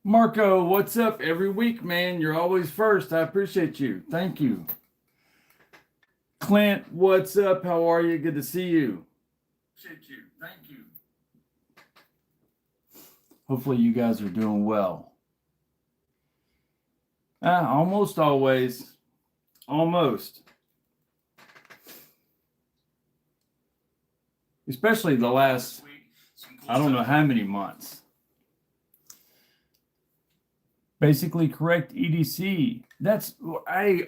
Marco, what's up? Every week, man. You're always first. I appreciate you. Thank you. Clint, what's up? How are you? Good to see you. Appreciate you. Thank you. Hopefully, you guys are doing well. Almost always. Almost. Especially the last, I don't know how many months. Basically correct EDC. That's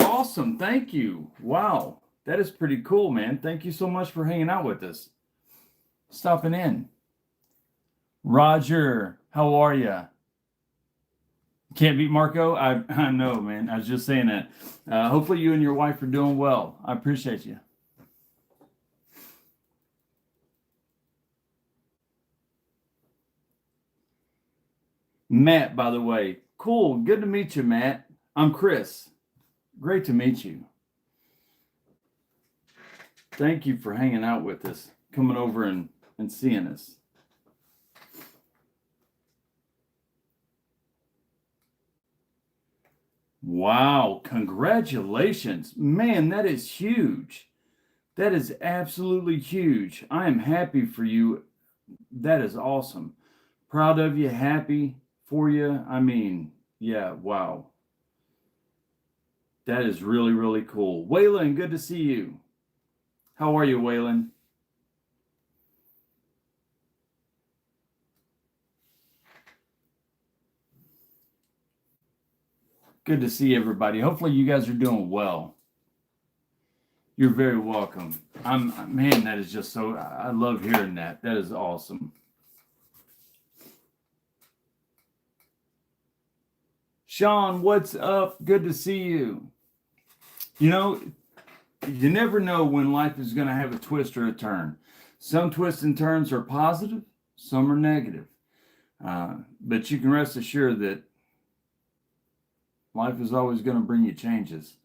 awesome. Thank you. Wow. That is pretty cool, man. Thank you so much for hanging out with us. Stopping in. Roger, how are you? Can't beat Marco? I know, man. I was just saying that. Hopefully you and your wife are doing well. I appreciate you. Matt, by the way. Cool. Good to meet you, Matt. I'm Chris. Great to meet you. Thank you for hanging out with us, coming over and seeing us. Wow, congratulations. Man, that is huge. That is absolutely huge. I am happy for you. That is awesome. Proud of you, happy for you. I mean, yeah, wow. That is really, really cool. Waylon, good to see you. How are you, Waylon? Good to see everybody. Hopefully you guys are doing well. You're very welcome. Man, that is just so, I love hearing that. That is awesome. Sean, what's up? Good to see you. You know, you never know when life is going to have a twist or a turn. Some twists and turns are positive, some are negative. But you can rest assured that life is always going to bring you changes.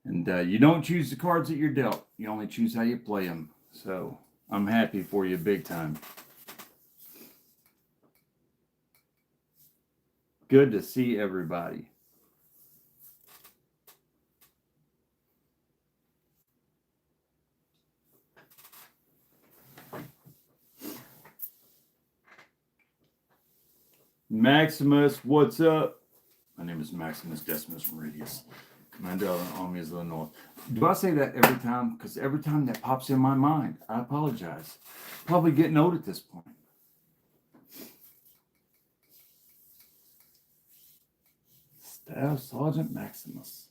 And you don't choose the cards that you're dealt. You only choose how you play them. So I'm happy for you big time. Good to see everybody. Maximus, what's up? My name is Maximus Decimus Meridius, Commander of the Armies of the North. Do I say that every time? Because every time that pops in my mind, I apologize. Probably getting old at this point. Staff Sergeant Maximus.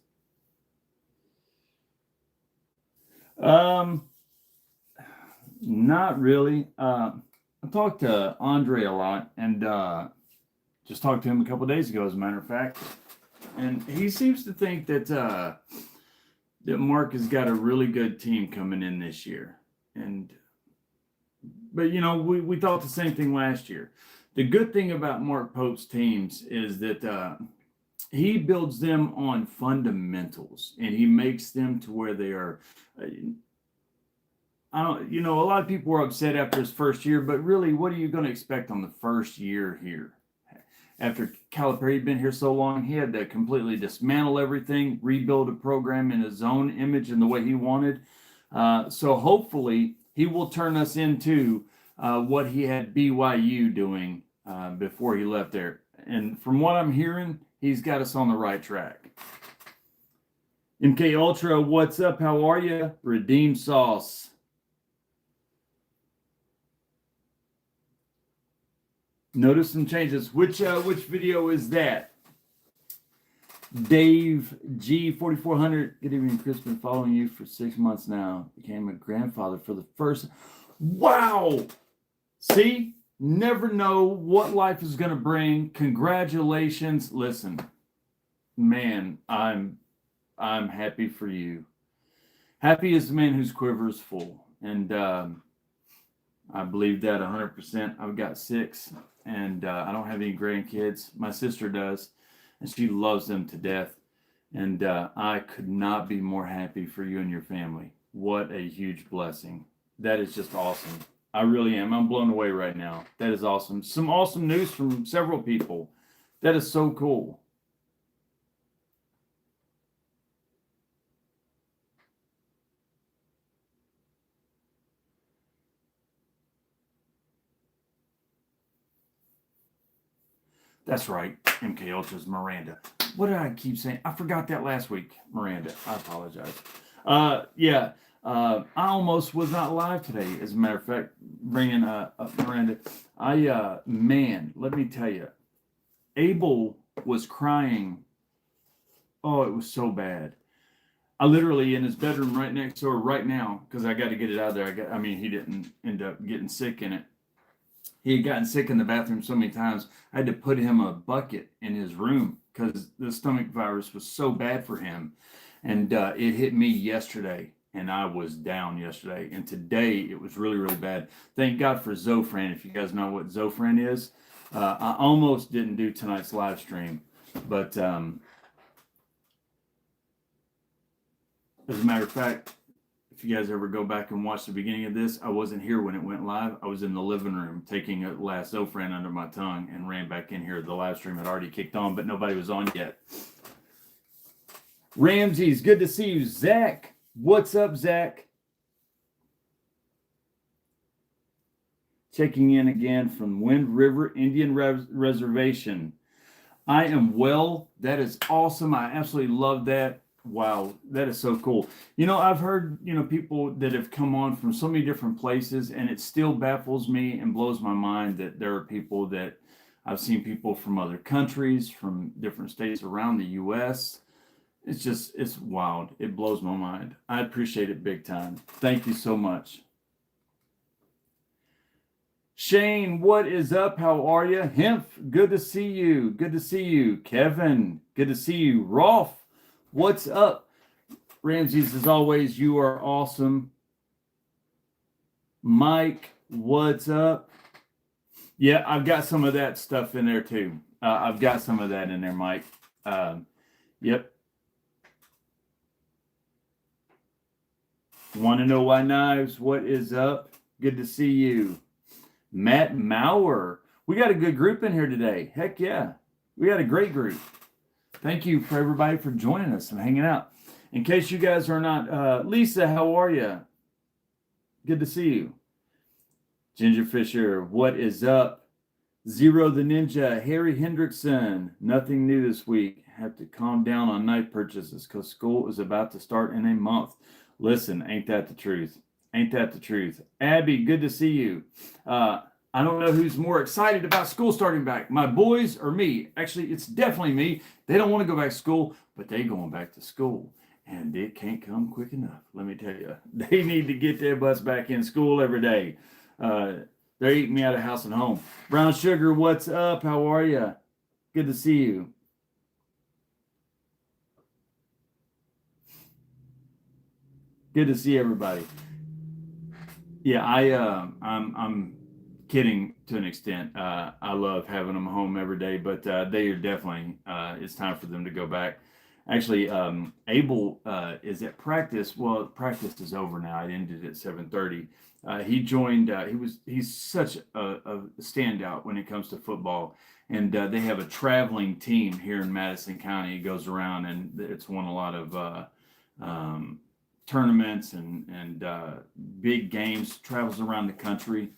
Not really. I talked to Andre a lot, and just talked to him a couple of days ago, as a matter of fact. And he seems to think that that Mark has got a really good team coming in this year. But you know, we thought the same thing last year. The good thing about Mark Pope's teams is that he builds them on fundamentals, and he makes them to where they are. I don't, you know, a lot of people were upset after his first year, but really, what are you going to expect on the first year here? After Calipari had been here so long, he had to completely dismantle everything, rebuild a program in his own image and the way he wanted. So hopefully he will turn us into what he had BYU doing before he left there. And from what I'm hearing, he's got us on the right track. MK Ultra, what's up? How are you? Redeem Sauce. Notice some changes. Which video is that? Dave G 4400. Good evening, Chris. Been following you for 6 months now. Became a grandfather for the first. Wow. See, never know what life is going to bring. Congratulations. Listen, man, I'm happy for you. Happy is the man whose quiver is full, and I believe that 100%. I've got 6. And I don't have any grandkids. My sister does, and she loves them to death. And I could not be more happy for you and your family. What a huge blessing. That is just awesome. I really am. I'm blown away right now. That is awesome. Some awesome news from several people. That is so cool. That's right. MK Ultra's Miranda. What did I keep saying? I forgot that last week. Miranda. I apologize. Yeah. I almost was not live today. As a matter of fact, bringing up Miranda. Man, let me tell you, Abel was crying. Oh, it was so bad. I literally in his bedroom right next door right now because I got to get it out of there. I mean, he didn't end up getting sick in it. He had gotten sick in the bathroom so many times. I had to put him a bucket in his room because the stomach virus was so bad for him. And it hit me yesterday, and I was down yesterday. And today it was really, really bad. Thank God for Zofran. If you guys know what Zofran is, I almost didn't do tonight's live stream, but as a matter of fact, if you guys ever go back and watch the beginning of this, I wasn't here when it went live. I was in the living room taking a last Zofran under my tongue and ran back in here. The live stream had already kicked on, but nobody was on yet. Ramses, good to see you. Zach, what's up, Zach? Checking in again from Wind River Indian Reservation. I am well. That is awesome. I absolutely love that. Wow, that is so cool. I've heard, people that have come on from so many different places, and it still baffles me and blows my mind that there are people that I've seen people from other countries, from different states around the U.S. It's wild. It blows my mind. I appreciate it big time. Thank you so much. Shane, what is up? How are you? Hemp, good to see you. Good to see you. Kevin, good to see you. Rolf, what's up? Ramses, as always, you are awesome. Mike, what's up? Yeah, I've got some of that stuff in there too. I've got some of that in there, Mike. Yep. Want to know why knives? What is up? Good to see you. Matt Maurer. We got a good group in here today. Heck yeah. We got a great group. Thank you for everybody for joining us and hanging out. In case you guys are not, Lisa, how are you? Good to see you. Ginger Fisher, what is up? Zero the Ninja, Harry Hendrickson, nothing new this week. Have to calm down on knife purchases because school is about to start in a month. Listen, ain't that the truth? Ain't that the truth? Abby, good to see you. I don't know who's more excited about school starting back, my boys or me. Actually, it's definitely me. They don't want to go back to school, but they going back to school. And it can't come quick enough. Let me tell you, they need to get their butts back in school every day. They're eating me out of house and home. Brown Sugar, what's up? How are you? Good to see you. Good to see everybody. Yeah, I'm kidding to an extent. I love having them home every day, but they are definitely it's time for them to go back. Actually, Abel is at practice. Well, practice is over now. It ended at 7:30. He joined. He's such a standout when it comes to football, and they have a traveling team here in Madison County. It goes around and it's won a lot of tournaments and big games. Travels around the country,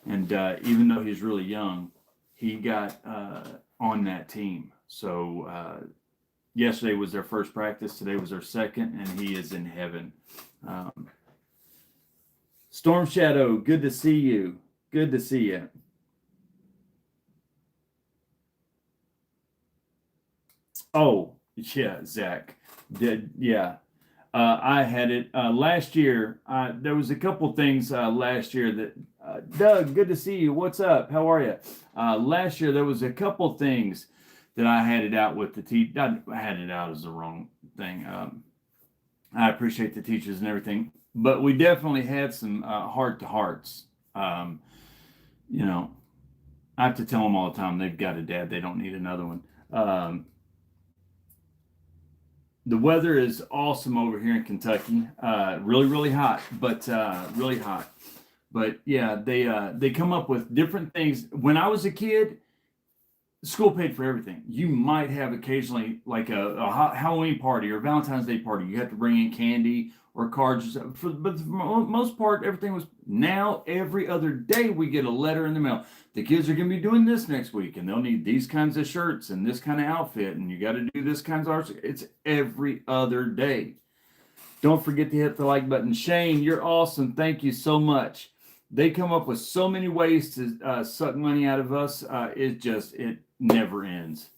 and even though he's really young, he got on that team. So yesterday was their first practice. Today was their second, and he is in heaven. Storm Shadow, good to see you. Good to see you. Oh, yeah, Zach. Yeah. I had it last year. There was a couple things last year that Doug, good to see you. What's up? How are you? Last year there was a couple things that I had it out with the teacher. I had it out as the wrong thing. I appreciate the teachers and everything, but we definitely had some heart to hearts. You know, I have to tell them all the time they've got a dad. They don't need another one. The weather is awesome over here in Kentucky. Really, really hot, but really hot. But yeah, they come up with different things. When I was a kid, school paid for everything. You might have occasionally like a Halloween party or Valentine's Day party. You have to bring in candy or cards, but for the most part, everything was. Now every other day we get a letter in the mail. The kids are going to be doing this next week, and they'll need these kinds of shirts and this kind of outfit, and you got to do this kinds of art. It's every other day. Don't forget to hit the like button. Shane, you're awesome. Thank you so much. They come up with so many ways to suck money out of us. It never ends.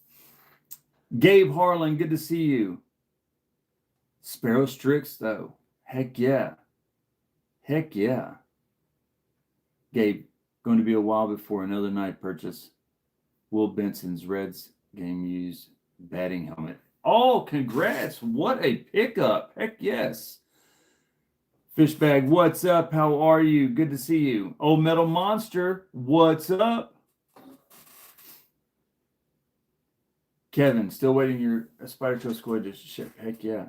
Gabe Harlan, good to see you. Sparrow Strix, though. Heck yeah. Heck yeah. Gabe, going to be a while before another night purchase. Will Benson's Reds game used batting helmet. Oh, congrats. What a pickup. Heck yes. Fishbag, what's up? How are you? Good to see you. Old Metal Monster, what's up? Kevin, still waiting your Spider Trail squad to ship. Heck yeah.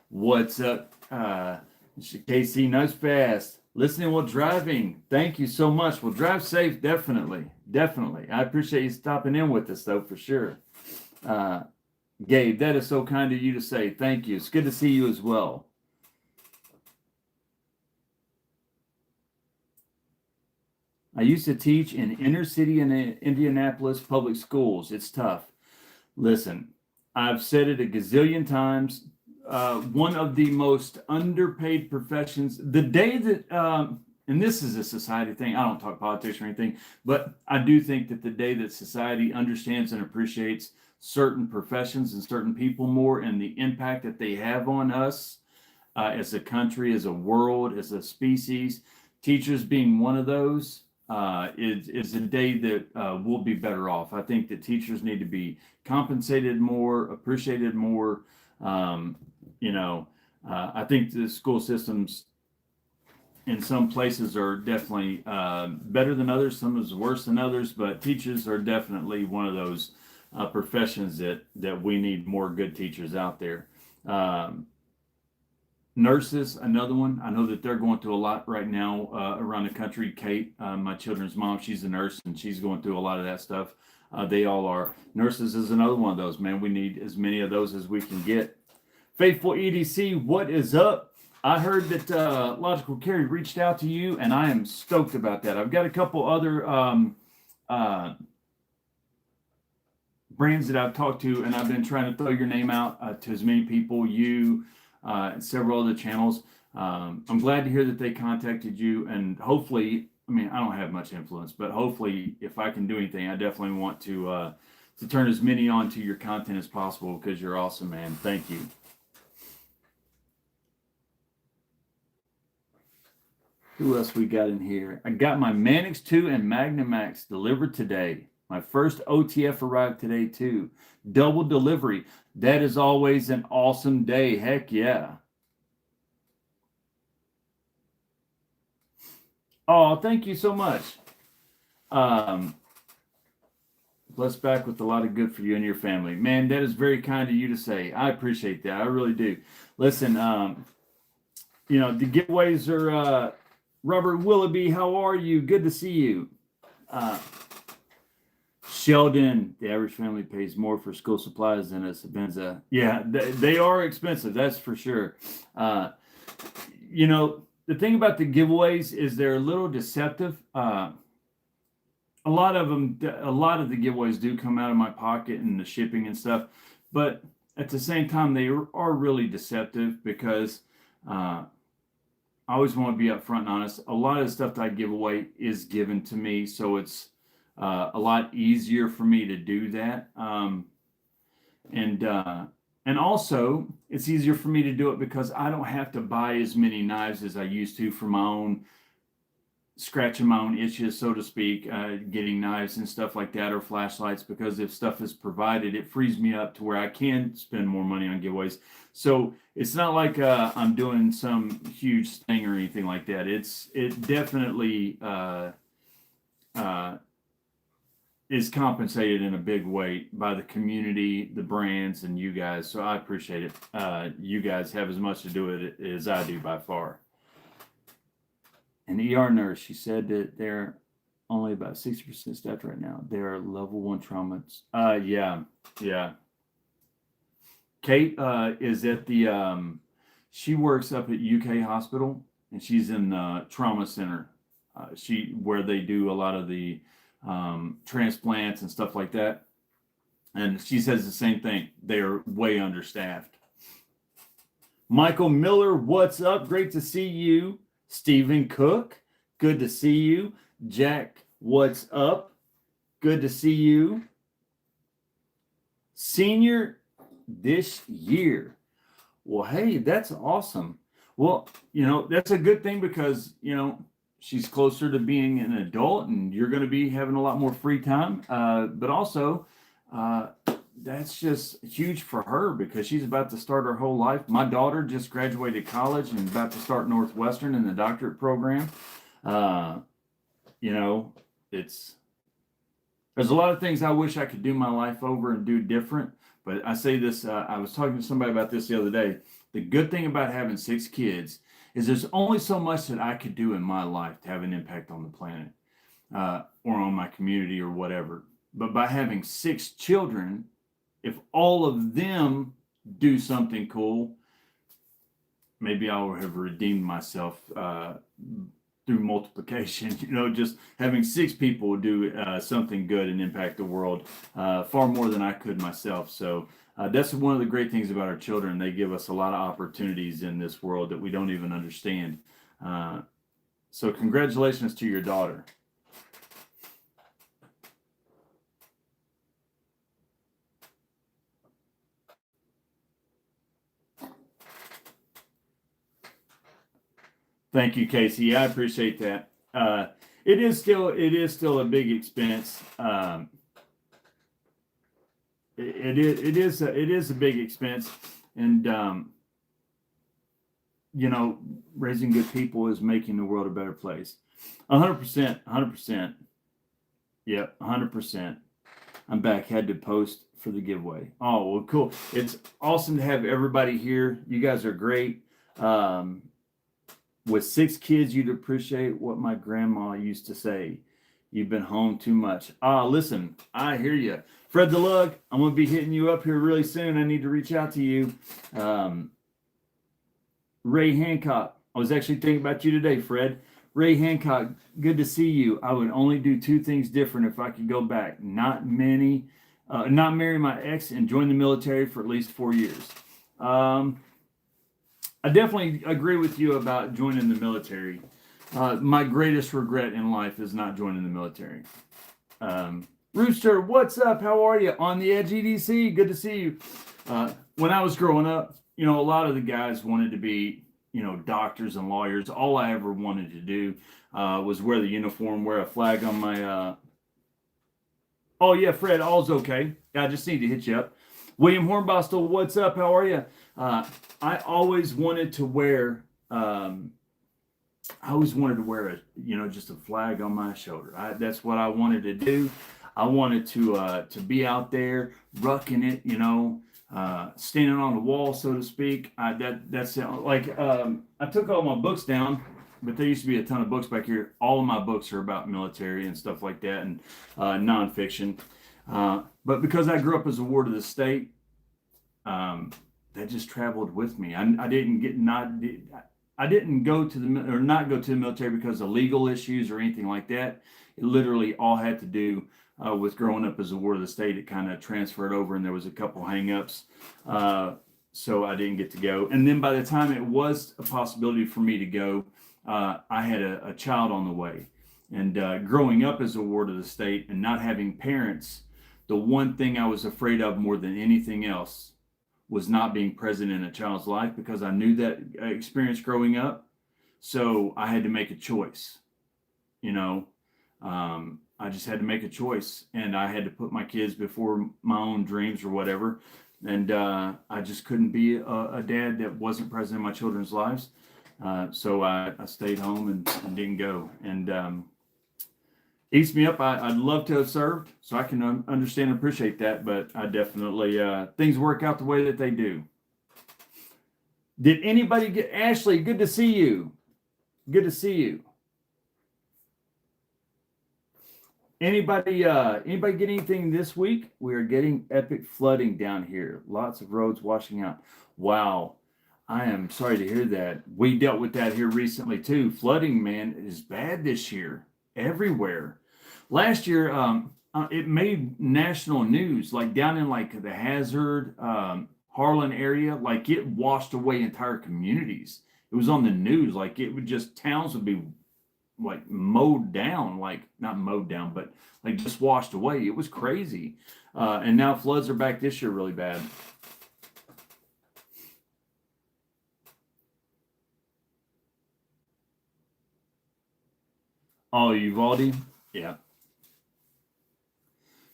What's up? KC, nice fast. Listening while driving. Thank you so much. Well, drive safe, definitely. Definitely. I appreciate you stopping in with us, though, for sure. Gabe, that is so kind of you to say. Thank you. It's good to see you as well. I used to teach in inner city in Indianapolis public schools. It's tough. Listen, I've said it a gazillion times. One of the most underpaid professions, the day that, and this is a society thing, I don't talk politics or anything, but I do think that the day that society understands and appreciates certain professions and certain people more and the impact that they have on us as a country, as a world, as a species, teachers being one of those, is a day that we'll be better off. I think that teachers need to be compensated more, appreciated more. I think the school systems in some places are definitely better than others. Some is worse than others, but teachers are definitely one of those professions that we need more good teachers out there. Nurses, another one. I know that they're going through a lot right now around the country. Kate, my children's mom, she's a nurse, and she's going through a lot of that stuff. They all are. Nurses is another one of those, man. We need as many of those as we can get. Faithful EDC, what is up? I heard that Logical Carry reached out to you, and I am stoked about that. I've got a couple other brands that I've talked to, and I've been trying to throw your name out to as many people, you, and several other channels. I'm glad to hear that they contacted you, and hopefully, I mean, I don't have much influence, but hopefully, if I can do anything, I definitely want to turn as many onto your content as possible because you're awesome, man. Thank you. Who else we got in here? I got my Mannix 2 and Magnamax delivered today. My first OTF arrived today too. Double delivery. That is always an awesome day. Heck yeah. Oh, thank you so much. Blessed back with a lot of good for you and your family. Man, that is very kind of you to say. I appreciate that. I really do. Listen, the giveaways are Robert Willoughby, how are you? Good to see you. Sheldon, the average family pays more for school supplies than a Sabenza. Yeah, they are expensive, that's for sure. The thing about the giveaways is they're a little deceptive. A lot of the giveaways do come out of my pocket and the shipping and stuff, but at the same time, they are really deceptive because I always want to be upfront and honest. A lot of the stuff that I give away is given to me, so it's a lot easier for me to do that. And also, it's easier for me to do it because I don't have to buy as many knives as I used to for my own scratching my own itches, so to speak, getting knives and stuff like that, or flashlights, because if stuff is provided, it frees me up to where I can spend more money on giveaways. So it's not like I'm doing some huge thing or anything like that. It definitely is compensated in a big way by the community, the brands, and you guys. So I appreciate it. You guys have as much to do with it as I do by far. An ER nurse, she said that they're only about 60% staffed right now. They are level 1 traumas. Yeah. Kate is at the she works up at UK Hospital, and she's in the trauma center. Where they do a lot of the transplants and stuff like that. And she says the same thing. They are way understaffed. Michael Miller, what's up? Great to see you. Stephen Cook, good to see you. Jack, what's up? Good to see you. Senior this year. Well, hey, that's awesome. Well, that's a good thing because, she's closer to being an adult and you're going to be having a lot more free time. But also, that's just huge for her because she's about to start her whole life. My daughter just graduated college and about to start Northwestern in the doctorate program. There's a lot of things I wish I could do my life over and do different. But I say this, I was talking to somebody about this the other day. The good thing about having 6 kids is there's only so much that I could do in my life to have an impact on the planet or on my community or whatever. But by having 6 children, if all of them do something cool, maybe I would have redeemed myself through multiplication. Just having 6 people do something good and impact the world far more than I could myself. So that's one of the great things about our children. They give us a lot of opportunities in this world that we don't even understand. So congratulations to your daughter. Thank you, Casey. I appreciate that. It is still a big expense. It is a big expense, and raising good people is making the world a better place. 100%. Yep, 100%. I'm back. Had to post for the giveaway. Oh, well, cool. It's awesome to have everybody here. You guys are great. With 6 kids, you'd appreciate what my grandma used to say. You've been home too much. Listen, I hear you. Fred the Lug, I'm going to be hitting you up here really soon. I need to reach out to you. Ray Hancock, I was actually thinking about you today, Fred. Ray Hancock, good to see you. I would only do 2 things different if I could go back. Not marry my ex and join the military for at least 4 years. I definitely agree with you about joining the military. My greatest regret in life is not joining the military. Rooster, what's up? How are you? On the Edge EDC, good to see you. When I was growing up, a lot of the guys wanted to be, doctors and lawyers. All I ever wanted to do was wear the uniform, wear a flag on my... Oh, yeah, Fred, all's okay. I just need to hit you up. William Hornbostel, what's up? How are you? I always wanted to wear just a flag on my shoulder. That's what I wanted to do. I wanted to be out there rucking it, standing on the wall, so to speak. That's like I took all my books down, but there used to be a ton of books back here. All of my books are about military and stuff like that, and nonfiction. But because I grew up as a ward of the state, that just traveled with me. I didn't go to not go to the military because of legal issues or anything like that. It literally all had to do with growing up as a ward of the state. It kind of transferred over, and there was a couple hang-ups, so I didn't get to go. And then by the time it was a possibility for me to go, I had a child on the way. And growing up as a ward of the state and not having parents, the one thing I was afraid of more than anything else was not being present in a child's life, because I knew that experience growing up. So I had to make a choice. I just had to make a choice, and I had to put my kids before my own dreams or whatever. And I just couldn't be a dad that wasn't present in my children's lives. So I stayed home and didn't go. And eats me up. I'd love to have served, so I can understand and appreciate that, but I definitely, things work out the way that they do. Did anybody get, Ashley, good to see you. Good to see you. Anybody get anything this week? We are getting epic flooding down here. Lots of roads washing out. Wow. I am sorry to hear that. We dealt with that here recently too. Flooding, man, is bad this year everywhere. Last year, it made national news, like down in like the Hazard, Harlan area, like it washed away entire communities. It was on the news, like it would just towns would be like mowed down, like not mowed down, but like just washed away. It was crazy. And now floods are back this year really bad. Oh, Uvalde? Yeah.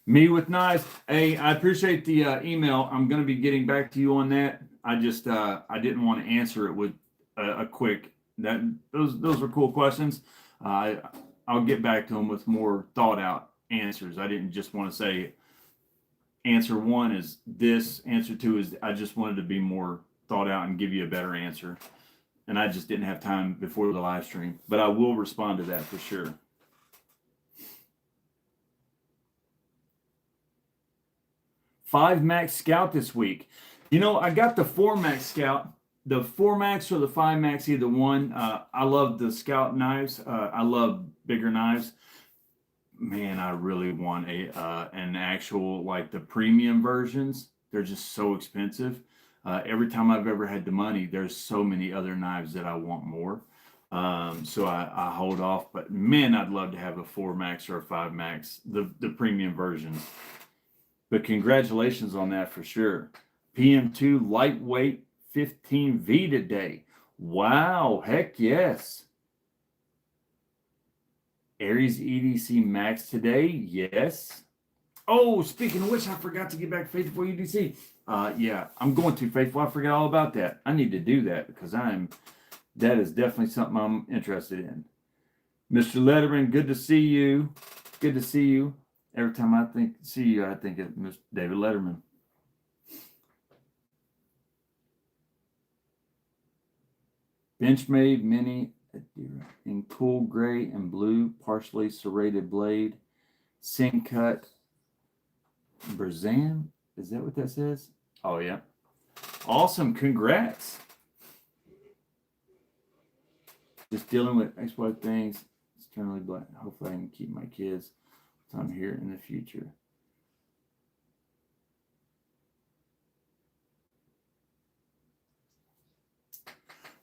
Me with knives. Hey, I appreciate the email. I'm going to be getting back to you on that. I didn't want to answer it with a quick that those were cool questions. Uh, I'll get back to them with more thought out answers. I didn't just want to say answer one is this, answer two is I just wanted to be more thought out and give you a better answer. And I just didn't have time before the live stream, but I will respond to that for sure. 5 Max Scout this week. You know, I got the 4 Max Scout, the 4 Max or the 5 Max, either one. I love the Scout knives. I love bigger knives. Man, I really want an actual, like the premium versions. They're just so expensive. Every time I've ever had the money, there's so many other knives that I want more. So I hold off. But man, I'd love to have a 4 Max or a 5 Max, the premium versions. But congratulations on that for sure. PM2 lightweight 15V today. Wow, heck yes. Aries EDC Max today, yes. Oh, speaking of which, I forgot to get back Faithful EDC. Yeah, I'm going to Faithful. I forgot all about that. I need to do that because that is definitely something I'm interested in. Mr. Letterman, good to see you. Good to see you. Every time I see you, I think of Mr. David Letterman. Benchmade Mini in cool gray and blue, partially serrated blade, sink cut, Brazan. Is that what that says? Oh yeah, awesome! Congrats. Just dealing with export things. It's generally black. Hopefully, I can keep my kids. I'm here in the future.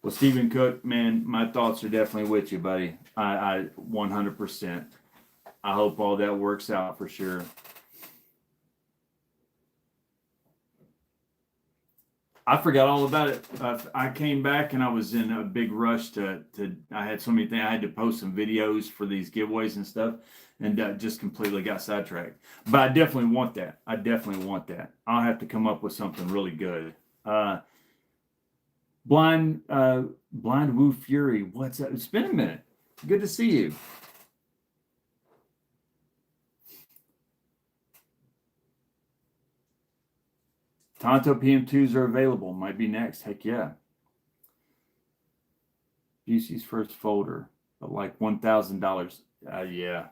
Well, Stephen Cook, man, my thoughts are definitely with you, buddy. I 100%. I hope all that works out for sure. I forgot all about it. I came back and I was in a big rush to I had so many things. I had to post some videos for these giveaways and stuff, and just completely got sidetracked. But I definitely want that. I definitely want that. I'll have to come up with something really good. Blind Woo Fury, what's that? It's been a minute. Good to see you. Tonto PM2s are available. Might be next. Heck yeah. Busey's first folder, but like $1,000. Yeah.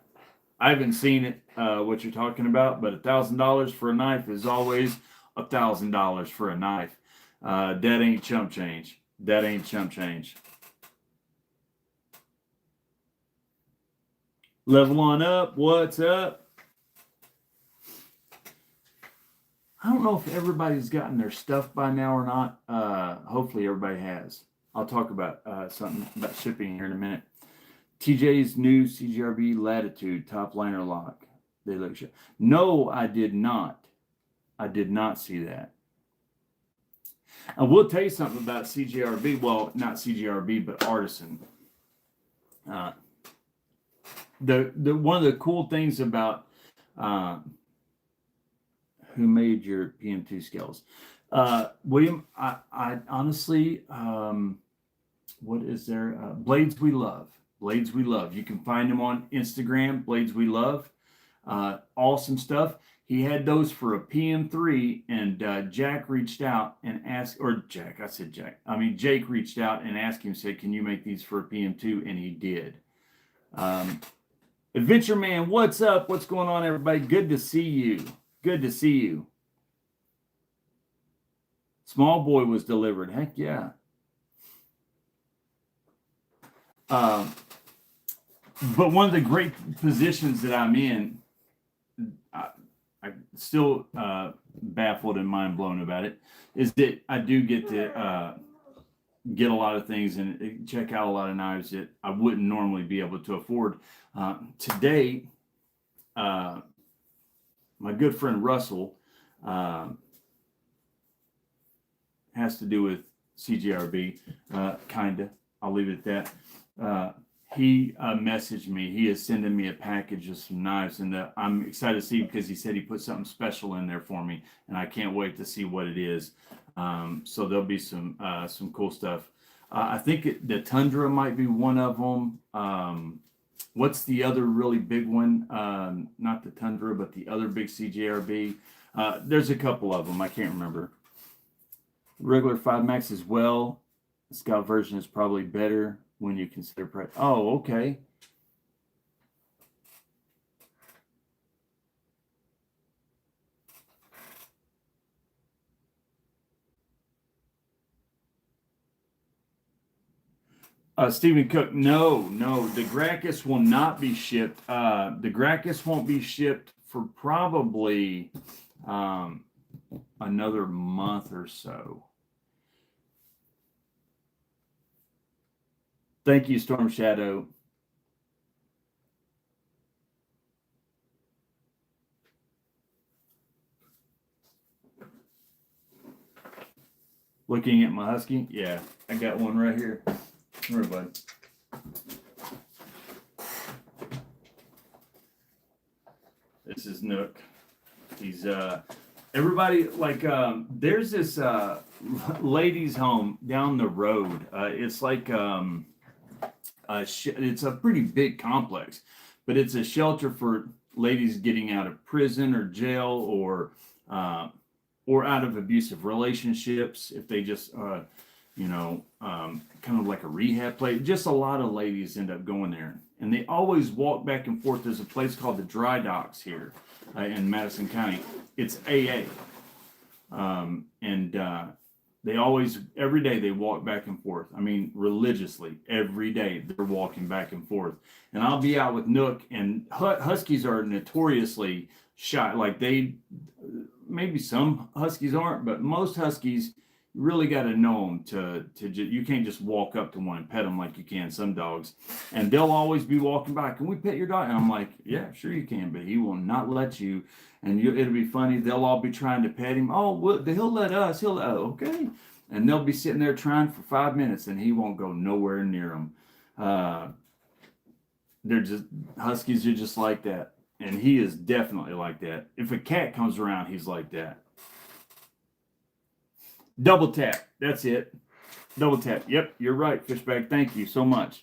I haven't seen it, what you're talking about, but $1,000 for a knife is always $1,000 for a knife. That ain't chump change. That ain't chump change. Level on up. What's up? I don't know if everybody's gotten their stuff by now or not. Hopefully everybody has. I'll talk about something about shipping here in a minute. TJ's new CGRB Latitude top liner lock. They look. No, I did not. I did not see that. I will tell you something about CGRB. Well, not CGRB, but Artisan. The one of the cool things about who made your PM2 scales, William. I honestly, what is there? Blades We Love. Blades We Love. You can find them on Instagram. Blades We Love. Awesome stuff. He had those for a PM3, and Jack reached out and asked, or Jack, I said Jack. I mean, Jake reached out and asked him, said, can you make these for a PM2? And he did. Adventure Man, what's up? What's going on, everybody? Good to see you. Good to see you. Small boy was delivered. Heck yeah. But one of the great positions that I'm in, I'm still baffled and mind blown about it, is that I do get to get a lot of things and check out a lot of knives that I wouldn't normally be able to afford. Today, my good friend Russell has to do with CJRB, kinda. I'll leave it at that. He messaged me. He is sending me a package of some knives, and I'm excited to see because he said he put something special in there for me, and I can't wait to see what it is. So there'll be some cool stuff. I think the Tundra might be one of them. What's the other really big one? Not the Tundra, but the other big CJRB. There's a couple of them. I can't remember. Regular 5 Max as well. The Scout version is probably better when you consider price. Oh, okay. Stephen Cook, no, the Gracchus will not be shipped. The Gracchus won't be shipped for probably another month or so. Thank you, Storm Shadow. Looking at my Husky? Yeah, I got one right here. Where, bud? This is Nook. He's everybody like there's this ladies' home down the road. It's like it's a pretty big complex, but it's a shelter for ladies getting out of prison or jail or out of abusive relationships. If they just kind of like a rehab place. Just a lot of ladies end up going there, and they always walk back and forth. There's a place called the Dry Docks here in Madison County. It's AA, and they always every day they walk back and forth. I mean, religiously every day they're walking back and forth. And I'll be out with Nook, and Huskies are notoriously shy. Like maybe some Huskies aren't, but most Huskies. You really got to know them you can't just walk up to one and pet them like you can some dogs, and they'll always be walking by. Can we pet your dog? And I'm like, yeah, sure you can, but he will not let you. And it'll be funny. They'll all be trying to pet him. Oh, well, he'll let us. Okay. And they'll be sitting there trying for 5 minutes, and he won't go nowhere near them. They're just Huskies are just like that, and he is definitely like that. If a cat comes around, he's like that. Double tap. That's it. Double tap. Yep, you're right, Fishbag. Thank you so much.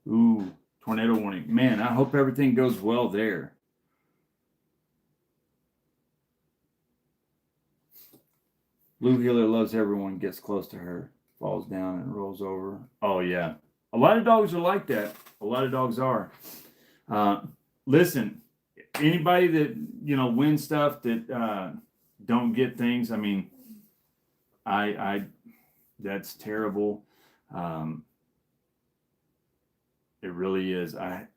Ooh, tornado warning. Man, I hope everything goes well there. Blue Healer loves everyone, gets close to her, falls down and rolls over. Oh, yeah. A lot of dogs are like that. A lot of dogs are. Listen, anybody that, wins stuff that don't get things, I mean, that's terrible. It really is. I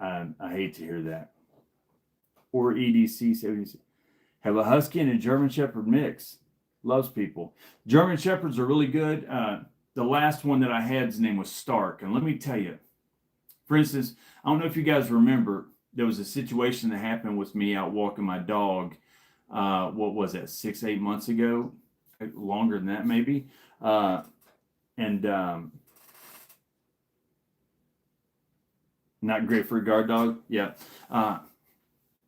hate to hear that. Or EDC 70. Have a Husky and a German Shepherd mix. Loves people. German Shepherds are really good. The last one that I had, his name was Stark. And let me tell you, for instance, I don't know if you guys remember, there was a situation that happened with me out walking my dog. What was that, 6-8 months ago? Longer than that, maybe. Not great for a guard dog. Yeah. I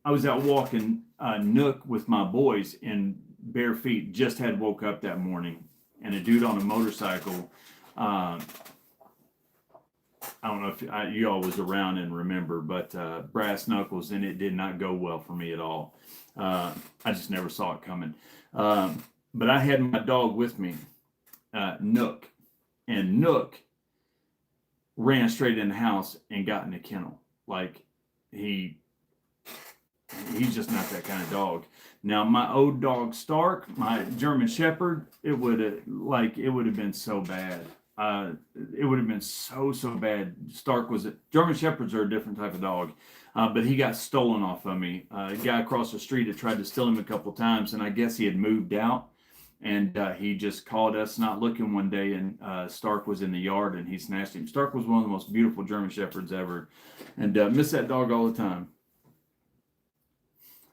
was out walking Nook with my boys in bare feet. Just had woke up that morning, and a dude on a motorcycle I don't know if you all was around and remember, but brass knuckles, and it did not go well for me at all. I just never saw it coming. But I had my dog with me, Nook, and Nook ran straight in the house and got in the kennel. Like he's just not that kind of dog. Now my old dog Stark, my German Shepherd, it would have been so bad. It would have been so bad. German Shepherds are a different type of dog, but he got stolen off of me. A guy across the street had tried to steal him a couple times, and I guess he had moved out. And he just called us not looking one day, and Stark was in the yard, and he snatched him. Stark was one of the most beautiful German Shepherds ever, and miss that dog all the time.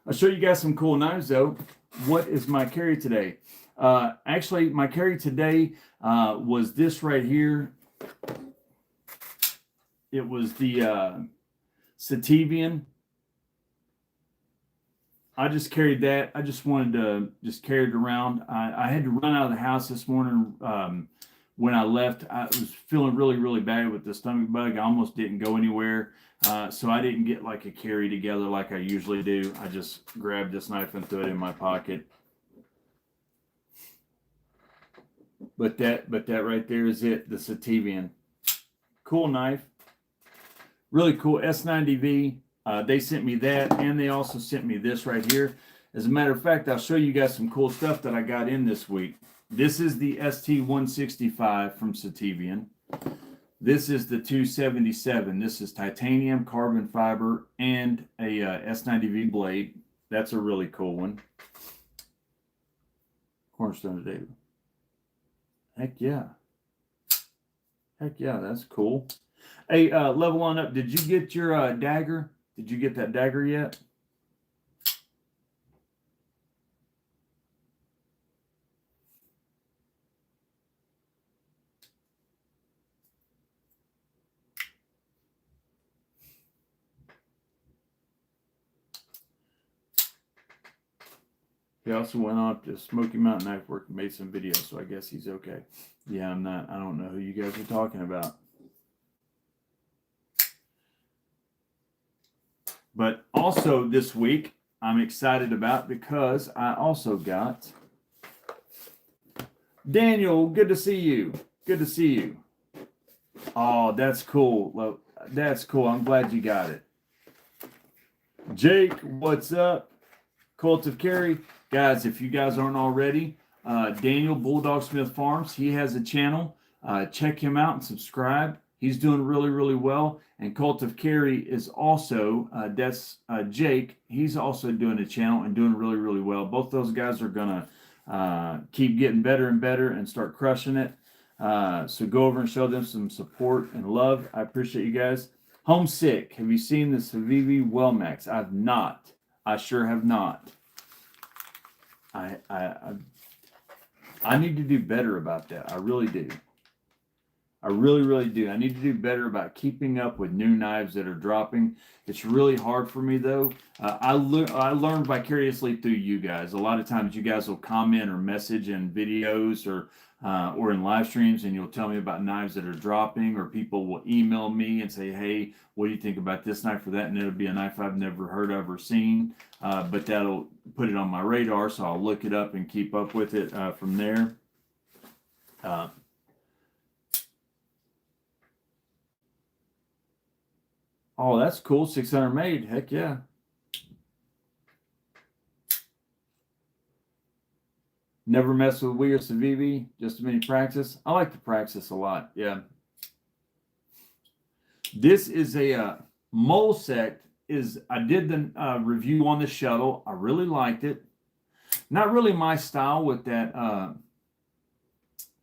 I'll show you guys some cool knives, though. What is my carry today? Actually, my carry today was this right here. It was the Sativian. I just carried that. I just wanted to just carry it around. I had to run out of the house this morning. When I left, I was feeling really bad with the stomach bug. I almost didn't go anywhere. So I didn't get like a carry together like I usually do. I just grabbed this knife and threw it in my pocket. But that right there is it, the Sativian. Cool knife. Really cool S90V. They sent me that, and they also sent me this right here. As a matter of fact, I'll show you guys some cool stuff that I got in this week. This is the ST165 from Sativian. This is the 277. This is titanium, carbon fiber, and a S90V blade. That's a really cool one. Cornerstone of David. Heck yeah. Heck yeah, that's cool. Hey, level on up. Did you get your dagger? Did you get that dagger yet? He also went on to Smoky Mountain Knife Work and made some videos, so I guess he's okay. Yeah, I don't know who you guys are talking about. But also this week, I'm excited about because I also got Daniel. Good to see you. Good to see you. Oh, that's cool. That's cool. I'm glad you got it. Jake, what's up? Cult of Carry. Guys, if you guys aren't already, Daniel Bulldog Smith Farms, he has a channel. Check him out and subscribe. He's doing really well. And Cult of Carry is also, that's Jake. He's also doing a channel and doing really well. Both those guys are going to keep getting better and better and start crushing it. So go over and show them some support and love. I appreciate you guys. Homesick. Have you seen the Civivi Wellmax? I've not. I sure have not. I need to do better about that. I really do. I really do. I need to do better about keeping up with new knives that are dropping. It's really hard for me though. I learned vicariously through you guys. A lot of times you guys will comment or message in videos or in live streams, and you'll tell me about knives that are dropping, or people will email me and say, hey, what do you think about this knife or that? And it'll be a knife I've never heard of or seen, but that'll put it on my radar, so I'll look it up and keep up with it from there. Oh, that's cool. 600 made. Heck yeah. Never mess with Weir Civivi. Just a mini Praxis. I like the Praxis a lot. Yeah. This is a Molesect. I did the review on the shuttle. I really liked it. Not really my style with that.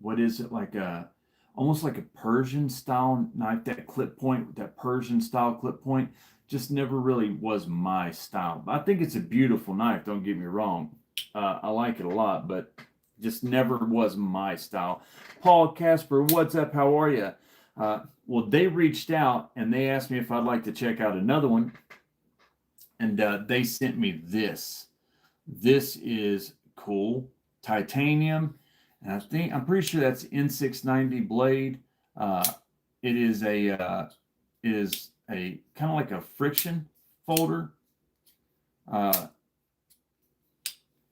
What is it, like almost like a Persian style knife, that clip point with that Persian style clip point, just never really was my style. But I think it's a beautiful knife, don't get me wrong. I like it a lot, but just never was my style. Paul Casper, what's up? How are you? Well, they reached out and they asked me if I'd like to check out another one. And they sent me this. This is cool. Titanium. And I'm pretty sure that's N690 blade. It is a kind of like a friction folder. I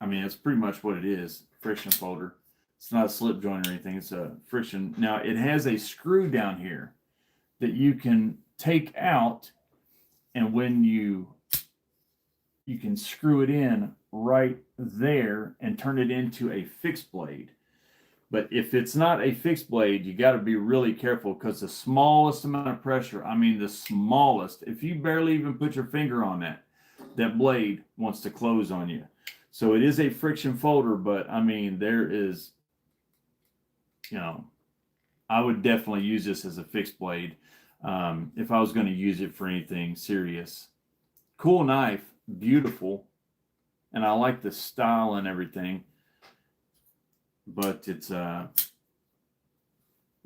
mean, it's pretty much what it is, friction folder. It's not a slip joint or anything. It's a friction. Now, it has a screw down here that you can take out, and when you can screw it in right there and turn it into a fixed blade. But if it's not a fixed blade, you got to be really careful, because the smallest amount of pressure, I mean the smallest, if you barely even put your finger on that blade wants to close on you. So it is a friction folder, but I mean, there is, I would definitely use this as a fixed blade if I was going to use it for anything serious. Cool knife, beautiful, and I like the style and everything, but it's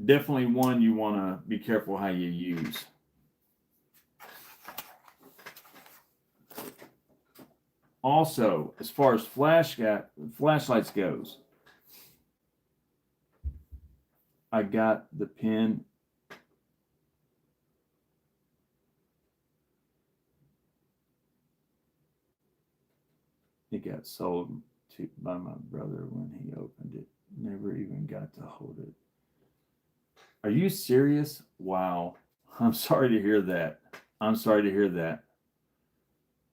definitely one you want to be careful how you use. Also, as far as flashlights goes, I got the pin. It got sold by my brother when he opened it. Never even got to hold it. Are you serious? Wow. I'm sorry to hear that. I'm sorry to hear that.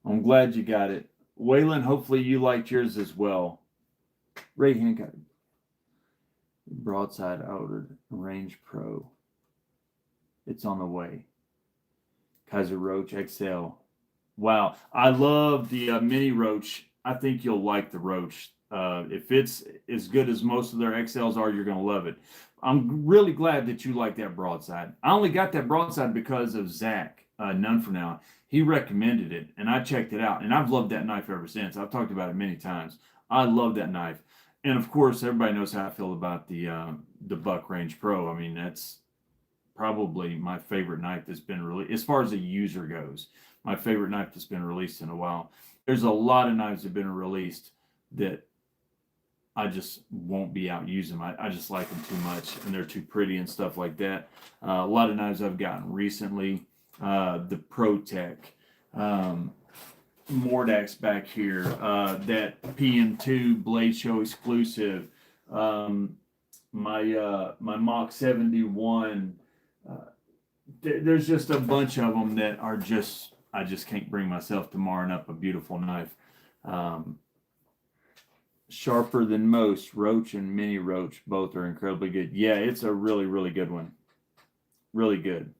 I'm glad you got it. Waylon, hopefully you liked yours as well. Ray Hancock. Broadside ordered Range Pro. It's on the way. Kaiser Roach XL. Wow. I love the mini Roach. I think you'll like the Roach. If it's as good as most of their XLs are, you're going to love it. I'm really glad that you like that broadside. I only got that broadside because of Zach, None For Now. He recommended it, and I checked it out, and I've loved that knife ever since. I've talked about it many times. I love that knife. And of course, everybody knows how I feel about the Buck Range Pro. I mean, that's probably my favorite knife that's been released, as far as a user goes. My favorite knife that's been released in a while. There's a lot of knives that have been released that I just won't be out using them. I just like them too much, and they're too pretty and stuff like that. A lot of knives I've gotten recently, the ProTech, Mordax back here, that PM2 Blade Show exclusive, my Mach 71. There's just a bunch of them that are just, I just can't bring myself to marring up a beautiful knife. Sharper Than Most, Roach and Mini Roach, both are incredibly good. Yeah, it's a really, really good one. Really good.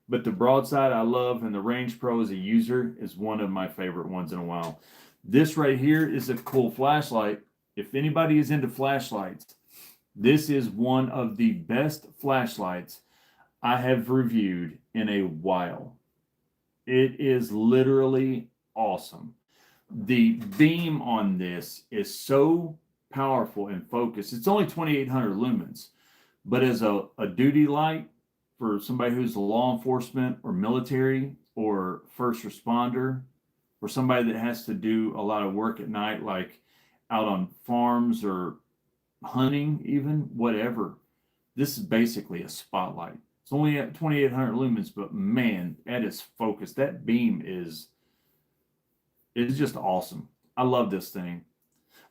But the broadside I love, and the Range Pro as a user is one of my favorite ones in a while. This right here is a cool flashlight. If anybody is into flashlights, this is one of the best flashlights I have reviewed in a while. It is literally awesome. The beam on this is so powerful and focused. It's only 2,800 lumens, but as a duty light for somebody who's law enforcement or military or first responder, or somebody that has to do a lot of work at night, like out on farms or hunting, even whatever, this is basically a spotlight. It's only at 2,800 lumens, but man, that is focused. That beam is just awesome. I love this thing.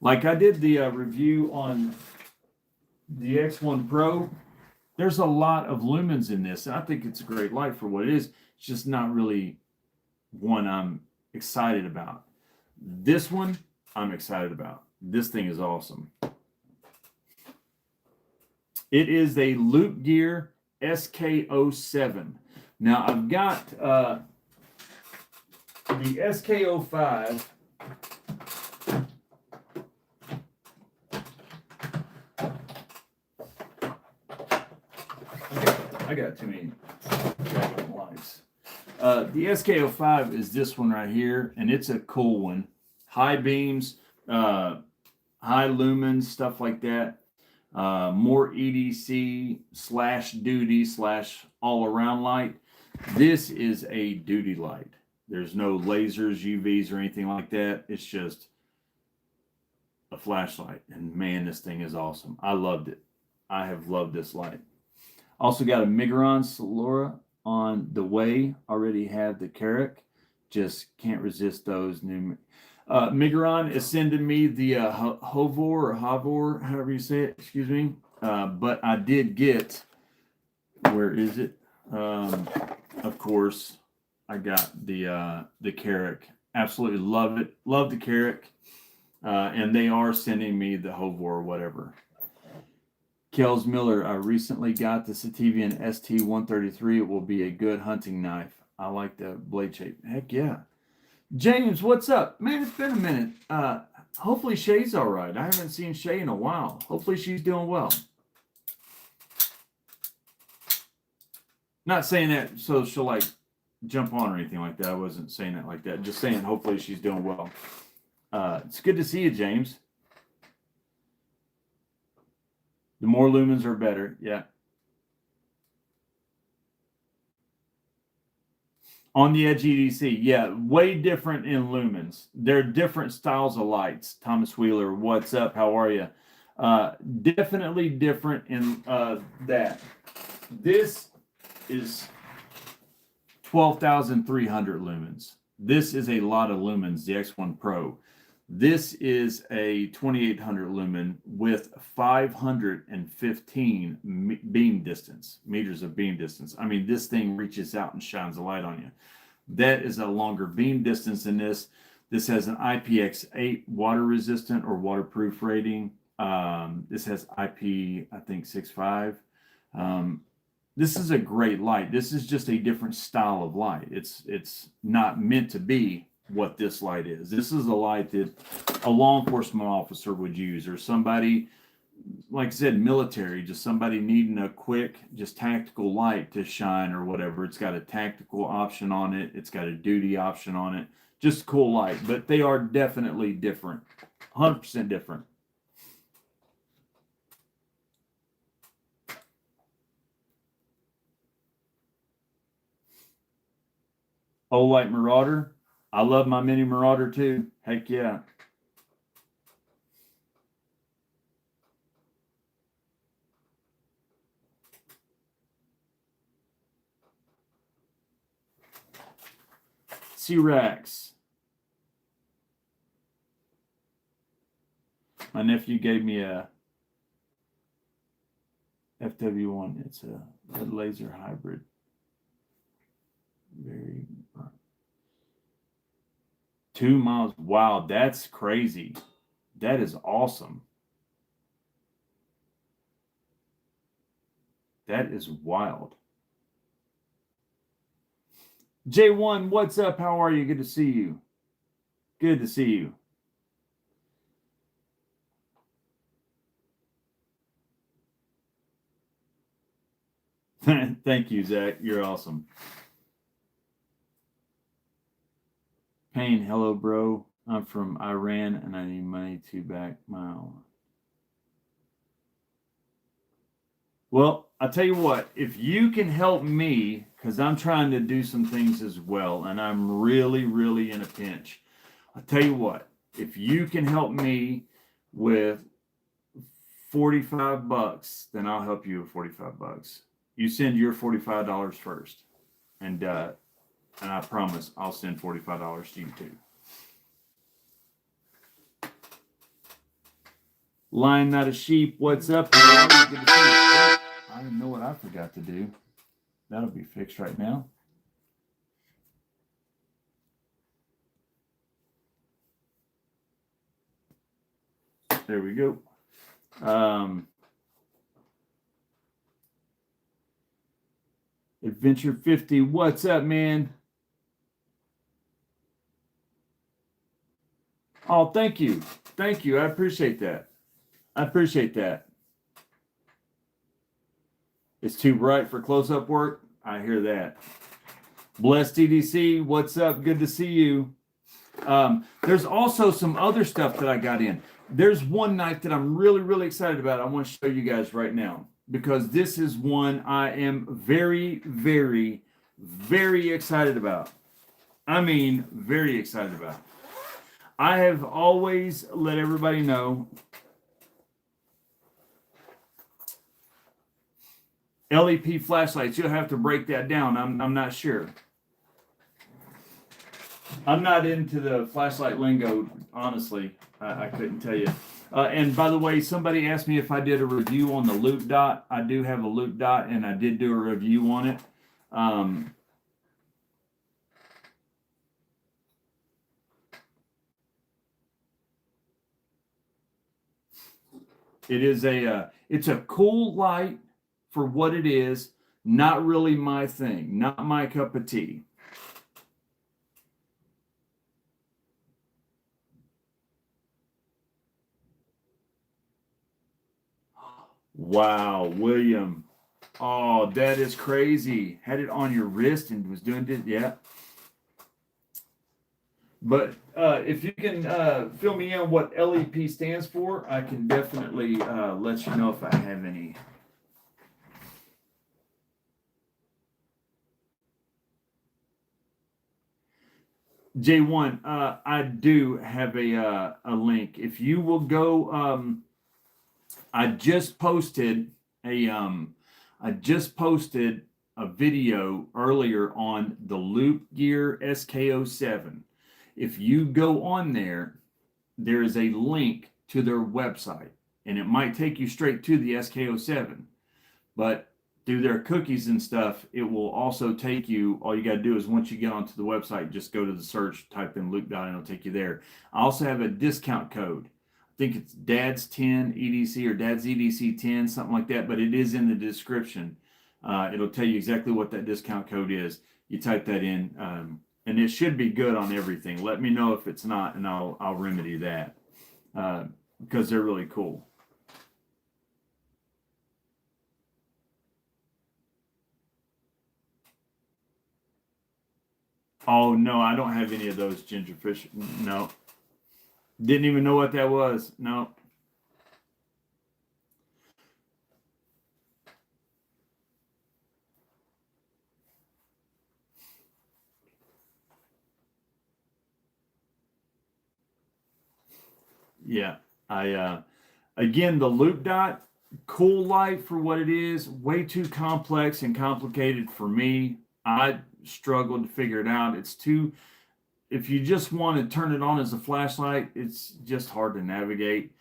Like I did the review on the X1 Pro. There's a lot of lumens in this, and I think it's a great light for what it is. It's just not really one I'm excited about. This one, I'm excited about. This thing is awesome. It is a Loop Gear SK07. Now, I've got the SK05. I got too many lights. The SK05 is this one right here, and it's a cool one. High beams, high lumens, stuff like that. More EDC / duty / all around light. This is a duty light. There's no lasers, UVs, or anything like that. It's just a flashlight. And man, this thing is awesome. I loved it. I have loved this light. Also got a Migron Solera on the way. Already have the Carrick. Just can't resist those new. Migron is sending me the Havor, however you say it. Excuse me. But I did get. Where is it? Of course, I got the Carrick. Absolutely love it. Love the Carrick. And they are sending me the Hovor or whatever. Kels Miller, I recently got the Sativian ST-133. It will be a good hunting knife. I like the blade shape. Heck yeah. James, what's up? Man, it's been a minute. Hopefully Shay's all right. I haven't seen Shay in a while. Hopefully she's doing well. Not saying that so she'll like jump on or anything like that. I wasn't saying that like that. Just saying hopefully she's doing well. It's good to see you, James. The more lumens are better. Yeah. On the Edge EDC. Yeah, way different in lumens. They're different styles of lights. Thomas Wheeler, what's up? How are you? Definitely different in that. This is 12,300 lumens. This is a lot of lumens, the X1 Pro. This is a 2,800 lumen with 515 beam distance, meters of beam distance. I mean, this thing reaches out and shines a light on you. That is a longer beam distance than this. This has an IPX8 water resistant or waterproof rating. This has IP, I think, 6.5. This is a great light. This is just a different style of light. It's not meant to be what this light is. This is a light that a law enforcement officer would use, or somebody, like I said, military, just somebody needing a quick, just tactical light to shine or whatever. It's got a tactical option on it. It's got a duty option on it. Just a cool light, but they are definitely different. 100% different. Olight Marauder. I love my Mini Marauder too. Heck yeah. C-Rex. My nephew gave me a FW1. It's a laser hybrid. Very 2 miles. Wow, that's crazy. That is awesome. That is wild. J1, what's up? How are you? Good to see you. Good to see you. Thank you, Zach. You're awesome. Payne, hello, bro. I'm from Iran and I need money to back my own. Well, I'll tell you what, if you can help me, because I'm trying to do some things as well, and I'm really, really in a pinch. I'll tell you what, if you can help me with $45, then I'll help you with $45. You send your $45 first, and I promise I'll send $45 to you too. Lion, not a sheep. What's up? I know what I forgot to do. That'll be fixed right now. There we go. Adventure 50. What's up, man? Oh, thank you. Thank you. I appreciate that. I appreciate that. It's too bright for close-up work. I hear that. Blessed TDC, what's up? Good to see you. There's also some other stuff that I got in. There's one knife that I'm really, really excited about. I want to show you guys right now, because this is one I am very, very, very excited about. I mean, very excited about. I have always let everybody know LEP flashlights, you'll have to break that down. I'm not sure. I'm not into the flashlight lingo, honestly. I couldn't tell you. And by the way, somebody asked me if I did a review on the Loop Dot. I do have a Loop Dot, and I did do a review on it. It is it's a cool light for what it is. Not really my thing. Not my cup of tea. Wow, William. Oh, that is crazy. Had it on your wrist and was doing it. Yeah. But if you can fill me in what LEP stands for, I can definitely let you know if I have any. J1, I do have a link. If you will go, I just posted a video earlier on the Loop Gear SK07. If you go on there, there is a link to their website, and it might take you straight to the SK07, but through their cookies and stuff, it will also take you. All you got to do is once you get onto the website, just go to the search, type in Loop Dot, and it'll take you there. I also have a discount code. I think it's Dad's 10 EDC or Dad's EDC 10, something like that, but it is in the description. It'll tell you exactly what that discount code is. You type that in, and it should be good on everything. Let me know if it's not, and I'll remedy that because they're really cool. Oh no, I don't have any of those gingerfish. No, didn't even know what that was. No. Yeah, I again, the Loop Dot, cool light for what it is, way too complex and complicated for me. I struggled to figure it out. It's too, if you just want to turn it on as a flashlight, it's just hard to navigate.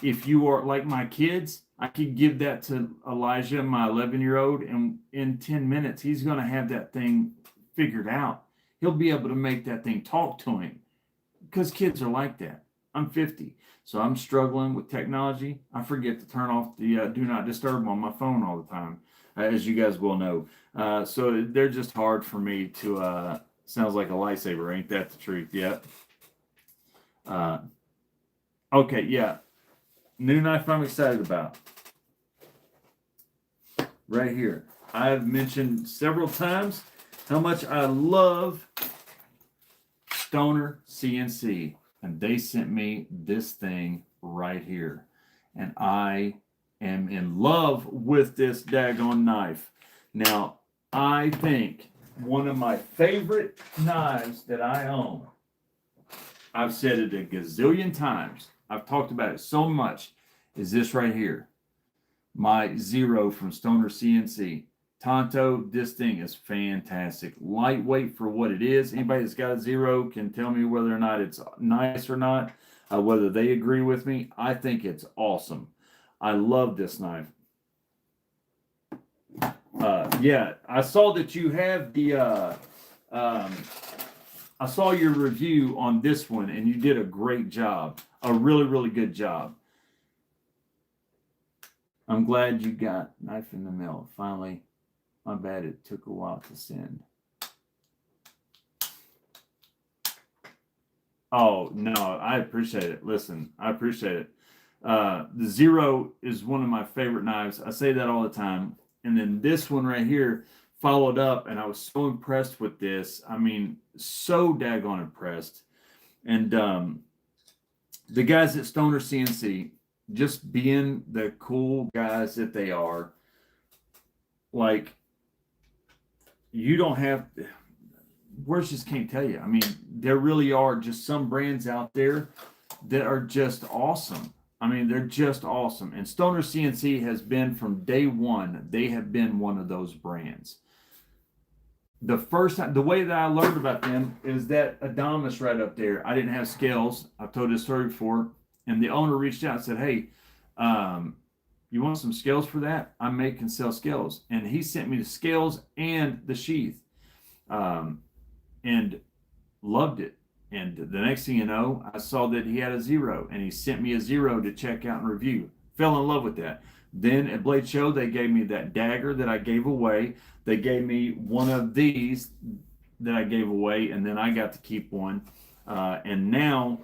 If you are like my kids, I could give that to Elijah, my 11-year-old, and in 10 minutes, he's going to have that thing figured out. He'll be able to make that thing talk to him because kids are like that. I'm 50, so I'm struggling with technology. I forget to turn off the do not disturb on my phone all the time, as you guys will know. So they're just hard for me to. Sounds like a lightsaber, ain't that the truth? Yeah. Okay, yeah. New knife I'm excited about. Right here. I've mentioned several times how much I love Stoner CNC. And they sent me this thing right here. And I am in love with this daggone knife. Now, I think one of my favorite knives that I own, I've said it a gazillion times, I've talked about it so much, is this right here. My Zero from Stoner CNC. Tonto, this thing is fantastic. Lightweight for what it is. Anybody that's got a Zero can tell me whether or not it's nice or not, whether they agree with me. I think it's awesome. I love this knife. Yeah, I saw that you have the, I saw your review on this one, and you did a great job. A really, really good job. I'm glad you got knife in the mail. Finally. My bad, it took a while to send. Oh, no, I appreciate it. Listen, I appreciate it. The Zero is one of my favorite knives. I say that all the time. And then this one right here followed up, and I was so impressed with this. I mean, so daggone impressed. And the guys at Stoner CNC, just being the cool guys that they are, like, you don't have, words just can't tell you. I mean, there really are just some brands out there that are just awesome. I mean, they're just awesome. And Stoner CNC has been from day one, they have been one of those brands. The first time, the way that I learned about them is that Adamas right up there. I didn't have scales. I've told this story before. And the owner reached out and said, hey, you want some scales for that? I make and sell scales. And he sent me the scales and the sheath, and loved it. And the next thing you know, I saw that he had a Zero, and he sent me a Zero to check out and review. Fell in love with that. Then at Blade Show, they gave me that dagger that I gave away. They gave me one of these that I gave away, and then I got to keep one. And now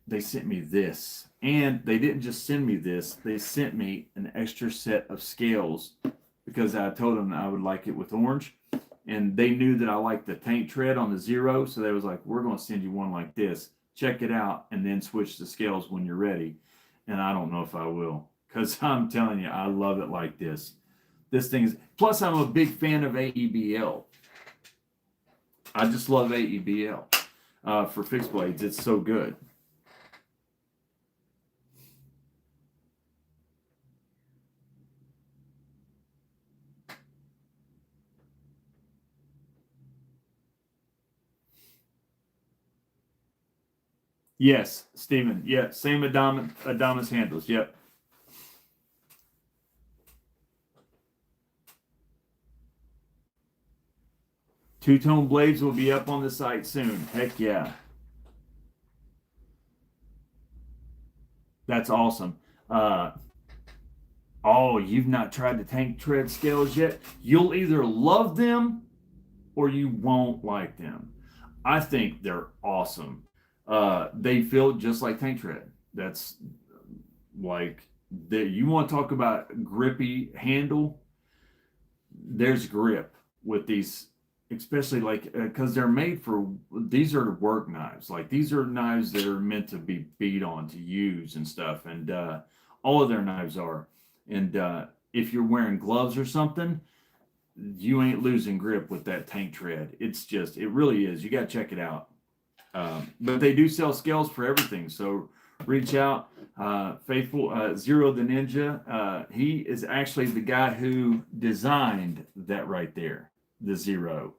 they sent me this. And they didn't just send me this, they sent me an extra set of scales because I told them I would like it with orange. And they knew that I liked the tank tread on the Zero. So they was like, we're going to send you one like this. Check it out and then switch the scales when you're ready. And I don't know if I will, because I'm telling you, I love it like this. This thing is, plus I'm a big fan of AEBL. I just love AEBL for fixed blades. It's so good. Yes, Stephen. Yeah, same Adamas handles. Yep. Two-tone blades will be up on the site soon. Heck yeah. That's awesome. Oh, you've not tried the tank tread scales yet? You'll either love them or you won't like them. I think they're awesome. They feel just like tank tread. That's like that. You want to talk about grippy handle? There's grip with these, especially like because they're made for, these are work knives. Like these are knives that are meant to be beat on to use and stuff, and all of their knives are. And if you're wearing gloves or something, you ain't losing grip with that tank tread. It's just, it really is. You got to check it out. But they do sell scales for everything. So reach out. Faithful Zero the Ninja. He is actually the guy who designed that right there, the Zero.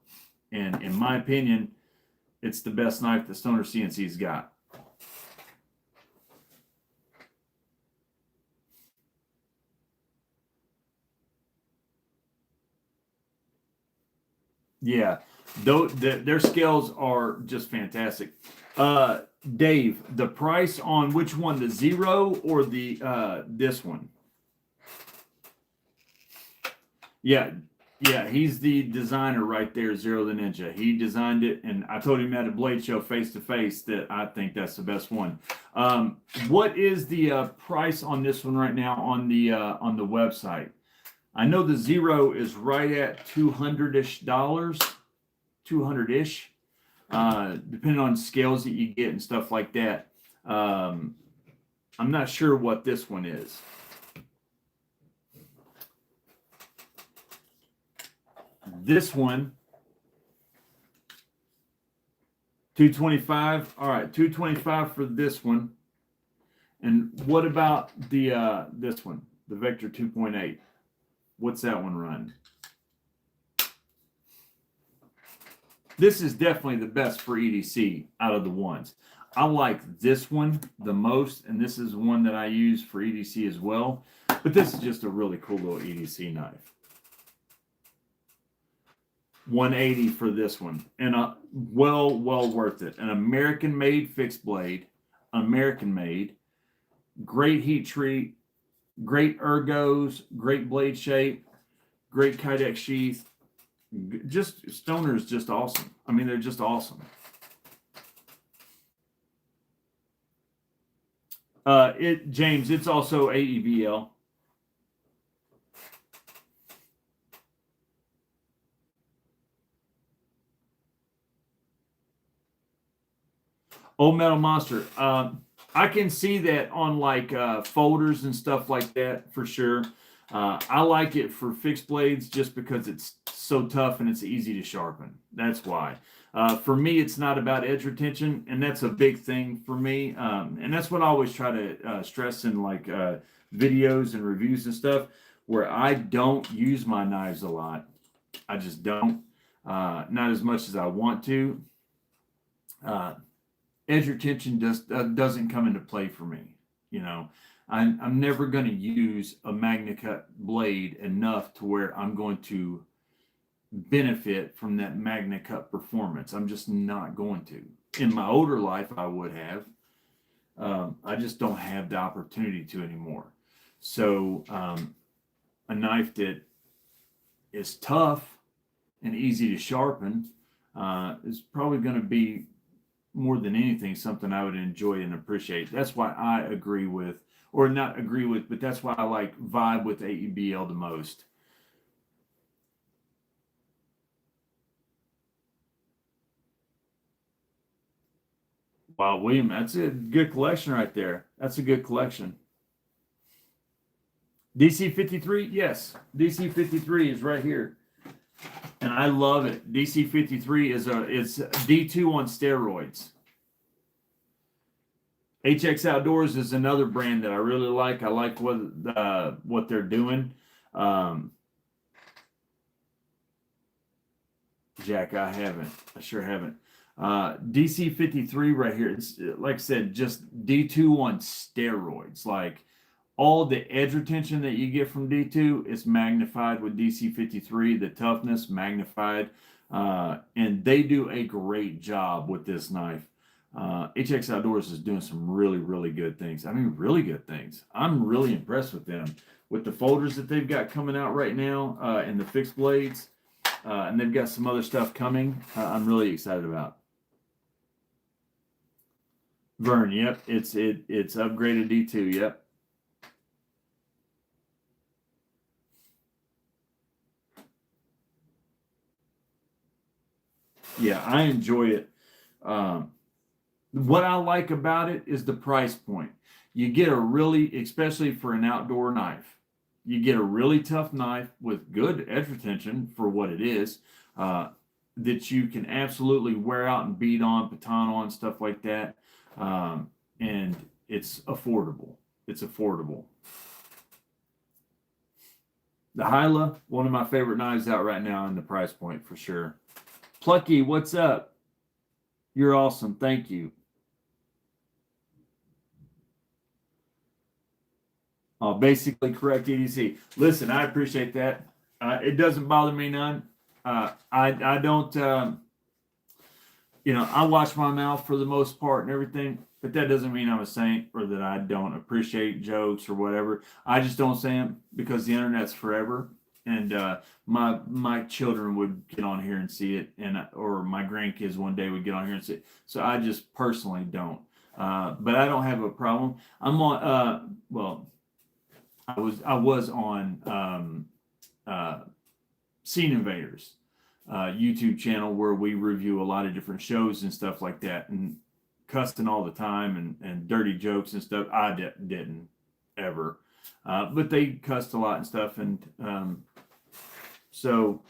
And in my opinion, it's the best knife that Stoner CNC's got. Yeah, though their scales are just fantastic. Dave, the price on which one, the Zero or the this one? Yeah, yeah, he's the designer right there, Zero the Ninja. He designed it, and I told him at a Blade Show face to face that I think that's the best one. What is the price on this one right now on the website? I know the Zero is right at $200-ish, 200-ish, depending on scales that you get and stuff like that. I'm not sure what this one is. This one, 225. All right, 225 for this one. And what about the this one, the Vector 2.8? What's that one run? This is definitely the best for EDC out of the ones. I like this one the most, and this is one that I use for EDC as well. But this is just a really cool little EDC knife. 180 for this one, and well worth it. An American-made fixed blade, American-made, great heat treat, great ergos, great blade shape, great Kydex sheath. Just Stoner is just awesome. I mean, they're just awesome. James, it's also AEBL. Old Metal Monster. I can see that on like folders and stuff like that for sure. I like it for fixed blades just because it's so tough and it's easy to sharpen. That's why. For me, it's not about edge retention, and that's a big thing for me. And that's what I always try to stress in like videos and reviews and stuff, where I don't use my knives a lot. I just don't, not as much as I want to. Edge retention just doesn't come into play for me. You know, I'm never going to use a MagnaCut blade enough to where I'm going to benefit from that MagnaCut performance. I'm just not going to. In my older life, I would have. I just don't have the opportunity to anymore. So a knife that is tough and easy to sharpen is probably going to be more than anything something I would enjoy and appreciate. That's why I agree with, or not agree with, but that's why I like vibe with AEBL the most. Wow, William, that's a good collection right there. That's a good collection. DC 53, yes, DC 53 is right here, and I love it. DC 53 is it's D2 on steroids. HX Outdoors is another brand that I really like. I like what they're doing. Jack, I haven't. I sure haven't. DC 53 right here. It's like I said, just D2 on steroids. Like all the edge retention that you get from D2 is magnified with DC 53. The toughness magnified, and they do a great job with this knife. HX Outdoors is doing some really, really good things. I mean, really good things. I'm really impressed with them, with the folders that they've got coming out right now, and the fixed blades, and they've got some other stuff coming. I'm really excited about. Vern, yep, it's upgraded D2, yep. Yeah, I enjoy it. What I like about it is the price point. You get a really, especially for an outdoor knife, you get a really tough knife with good edge retention for what it is, that you can absolutely wear out and beat on, baton on, stuff like that. And it's affordable. It's affordable. The Hyla, one of my favorite knives out right now in the price point for sure. Plucky, what's up? You're awesome. Thank you. Basically correct EDC. Listen, I appreciate that. It doesn't bother me none. I don't, I watch my mouth for the most part and everything, but that doesn't mean I'm a saint or that I don't appreciate jokes or whatever. I just don't say them because the internet's forever. And my children would get on here and see it, or my grandkids one day would get on here and see it. So I just personally don't. But I don't have a problem. I'm on. I was on Scene Invaders YouTube channel, where we review a lot of different shows and stuff like that, and cussing all the time and dirty jokes and stuff. I didn't ever, but they cussed a lot and stuff, and so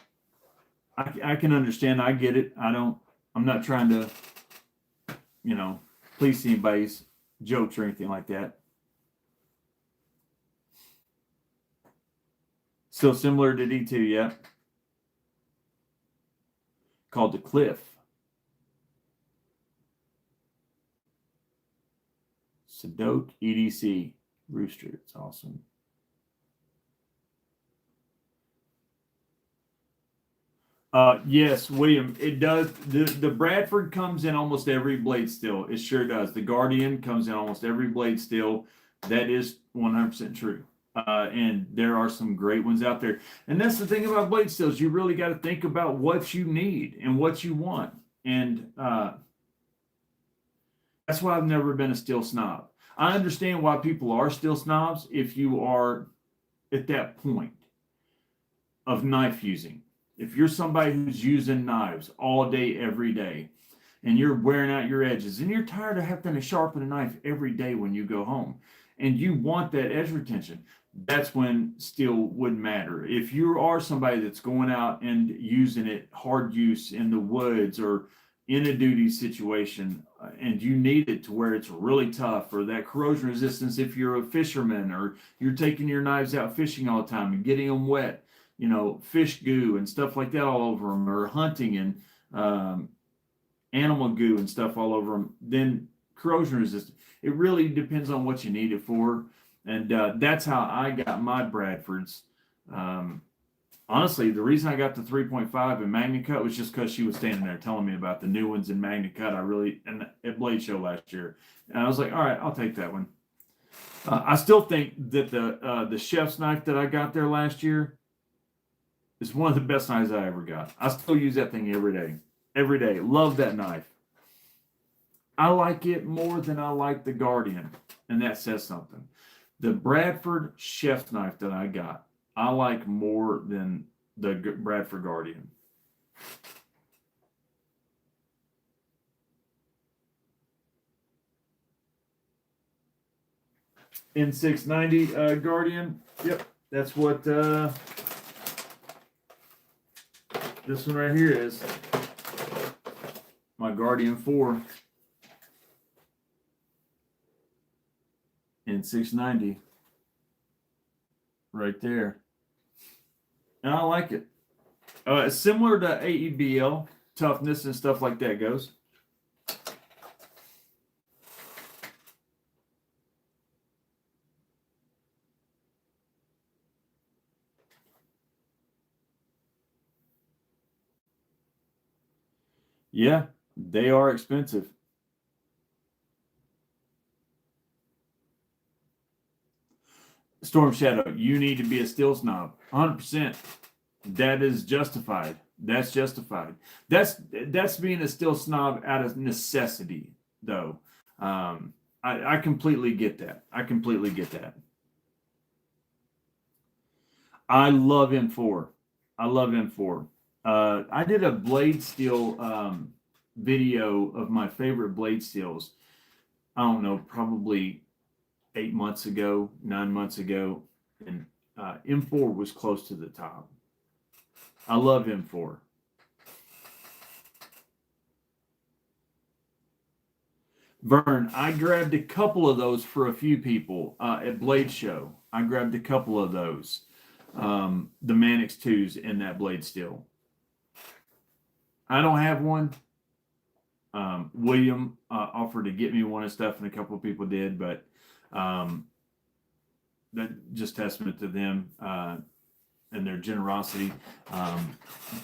I can understand. I get it. I'm not trying to, please anybody's jokes or anything like that. Still similar to D2, yeah. Called the Cliff. Sadok EDC Rooster. It's awesome. Yes, William, it does. The Bradford comes in almost every blade steel. It sure does. The Guardian comes in almost every blade steel. That is 100% true. And there are some great ones out there. And that's the thing about blade steels. You really got to think about what you need and what you want. And that's why I've never been a steel snob. I understand why people are steel snobs if you are at that point of knife using. If you're somebody who's using knives all day, every day, and you're wearing out your edges, and you're tired of having to sharpen a knife every day when you go home, and you want that edge retention, that's when steel wouldn't matter. If you are somebody that's going out and using it hard use in the woods or in a duty situation, and you need it to where it's really tough, or that corrosion resistance if you're a fisherman or you're taking your knives out fishing all the time and getting them wet, fish goo and stuff like that all over them, or hunting and animal goo and stuff all over them, then corrosion resistant. It really depends on what you need it for. And that's how I got my Bradfords. Honestly, the reason I got the 3.5 in Magna Cut was just because she was standing there telling me about the new ones in Magna Cut. And at Blade Show last year, and I was like, all right, I'll take that one. I still think that the chef's knife that I got there last year is one of the best knives I ever got. I still use that thing every day. Every day. Love that knife. I like it more than I like the Guardian, and that says something. The Bradford chef's knife that I got, I like more than the Bradford Guardian. N690 Guardian. Yep, that's what this one right here is. My Guardian 4. N690. Right there. And I like it. It's similar to AEBL, toughness and stuff like that goes. Yeah, they are expensive. Storm Shadow, you need to be a steel snob. 100%. That is justified. That's justified. That's being a steel snob out of necessity, though. I completely get that. I completely get that. I love M4. I love M4. I did a blade steel video of my favorite blade steels. I don't know, probably 8 months ago, 9 months ago, and M4 was close to the top. I love M4. Vern, I grabbed a couple of those for a few people at Blade Show. I grabbed a couple of those, the Manix 2s in that blade steel. I don't have one. William offered to get me one and stuff, and a couple of people did, but that just testament to them and their generosity.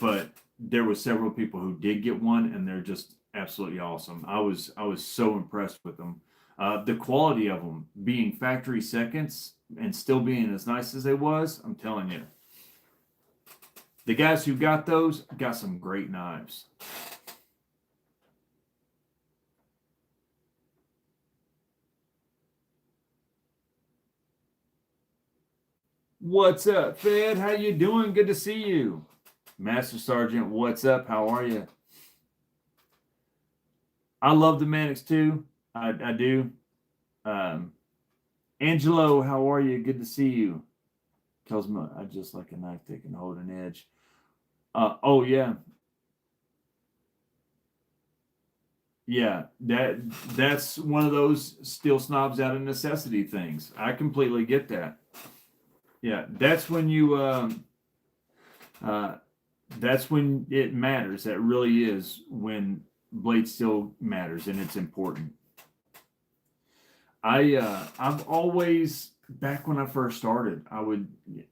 But there were several people who did get one, and they're just absolutely awesome. I was so impressed with them. The quality of them being factory seconds and still being as nice as they was, I'm telling you. The guys who got those got some great knives. What's up, Fed? How you doing? Good to see you. Master Sergeant, what's up? How are you? I love the Manix too. I do. Angelo, how are you? Good to see you. Tells me I just like a knife that can hold an edge. Oh yeah. Yeah, that's one of those steel snobs out of necessity things. I completely get that. Yeah, that's when you that's when it matters. That really is when blade steel matters and it's important. I've always, back when I first started, I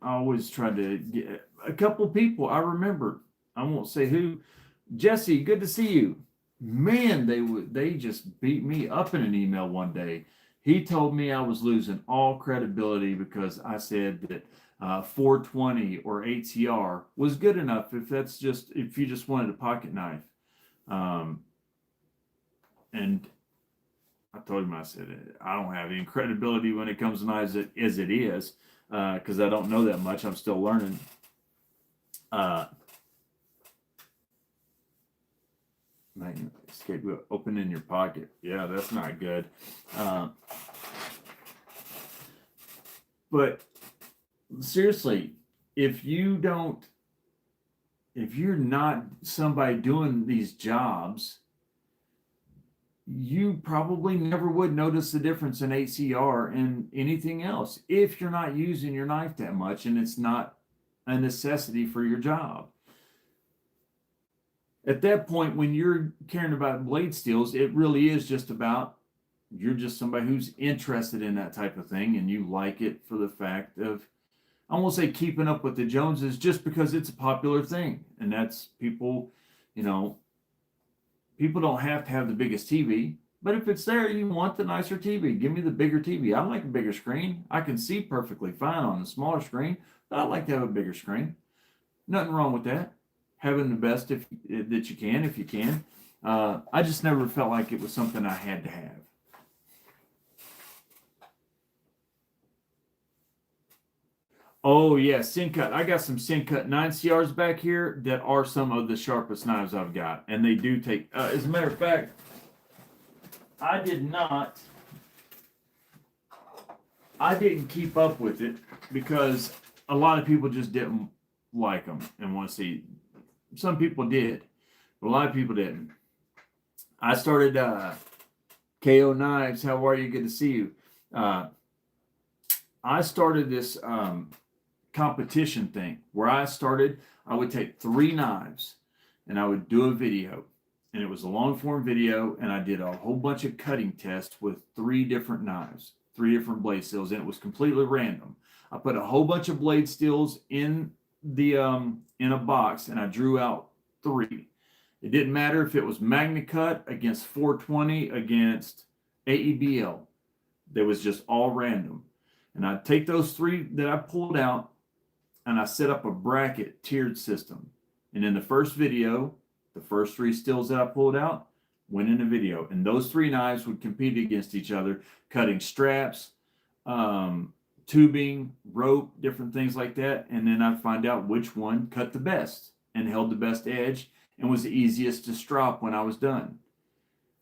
always try to get a couple people. I remember, I won't say who. Jesse, good to see you. Man, they just beat me up in an email one day. He told me I was losing all credibility because I said that 420 or ATR was good enough if you just wanted a pocket knife. And I told him, I said, I don't have any credibility when it comes to knives as it is, because I don't know that much. I'm still learning. Escape open in your pocket. Yeah, that's not good. But seriously, if you don't, if you're not somebody doing these jobs, you probably never would notice the difference in HCR and anything else if you're not using your knife that much and it's not a necessity for your job. At that point, when you're caring about blade steels, it really is just about you're just somebody who's interested in that type of thing and you like it for the fact of, I won't say keeping up with the Joneses, just because it's a popular thing. And that's people, you know, people don't have to have the biggest TV, but if it's there, you want the nicer TV. Give me the bigger TV. I like a bigger screen. I can see perfectly fine on a smaller screen, but I like to have a bigger screen. Nothing wrong with that. Having the best that you can, if you can. I just never felt like it was something I had to have. Oh yeah, Sincut. I got some Sincut 9CRs back here that are some of the sharpest knives I've got, and they do take. As a matter of fact, I didn't keep up with it because a lot of people just didn't like them and want to see. Some people did, but a lot of people didn't. I started KO Knives. How are you? Good to see you. I started this competition thing where I would take 3 knives and I would do a video, and it was a long form video, and I did a whole bunch of cutting tests with 3 different knives, 3 different blade steels, and it was completely random. I put a whole bunch of blade steels in the in a box, and I drew out 3. It didn't matter if it was MagnaCut against 420 against AEBL. It was just all random. And I'd take those 3 that I pulled out and I set up a bracket tiered system. And in the first video, the first 3 stills that I pulled out went in a video. And those 3 knives would compete against each other, cutting straps, tubing, rope, different things like that. And then I'd find out which one cut the best and held the best edge and was the easiest to strop when I was done.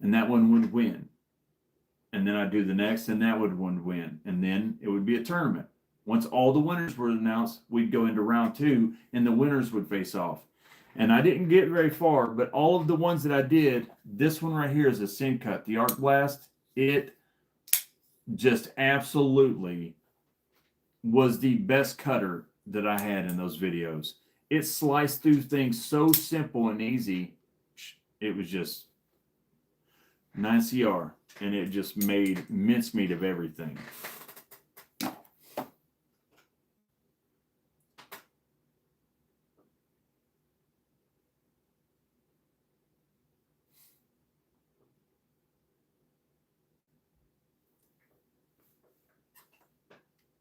And that one would win. And then I'd do the next, and that would win. And then it would be a tournament. Once all the winners were announced, we'd go into round 2, and the winners would face off. And I didn't get very far, but all of the ones that I did, this one right here is a Sincut, the Arc Blast. It just absolutely was the best cutter that I had in those videos. It sliced through things so simple and easy. It was just 9CR, and it just made mincemeat of everything.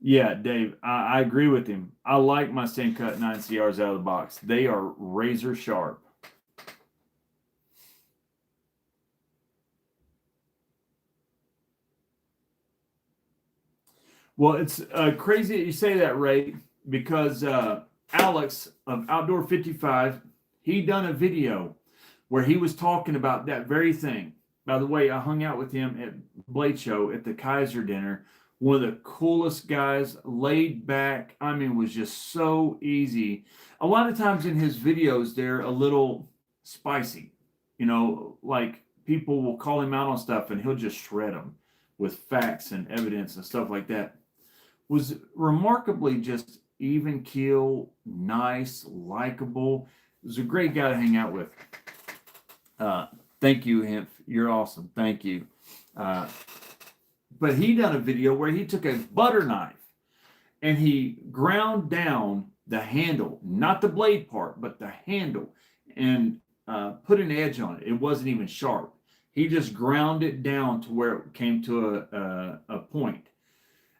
Yeah, Dave, I agree with him. I like my Sincut 9CRs out of the box. They are razor sharp. Well, it's crazy that you say that, Ray, because Alex of Outdoor 55, he done a video where he was talking about that very thing. By the way, I hung out with him at Blade Show at the Kaiser dinner. One of the coolest guys, laid back. I mean, was just so easy. A lot of times in his videos, they're a little spicy. You know, like people will call him out on stuff and he'll just shred them with facts and evidence and stuff like that. Was remarkably just even keel, nice, likable. It was a great guy to hang out with. Thank you, Hemp. You're awesome. Thank you. But he done a video where he took a butter knife and he ground down the handle, not the blade part, but the handle, and put an edge on it. It wasn't even sharp. He just ground it down to where it came to a point.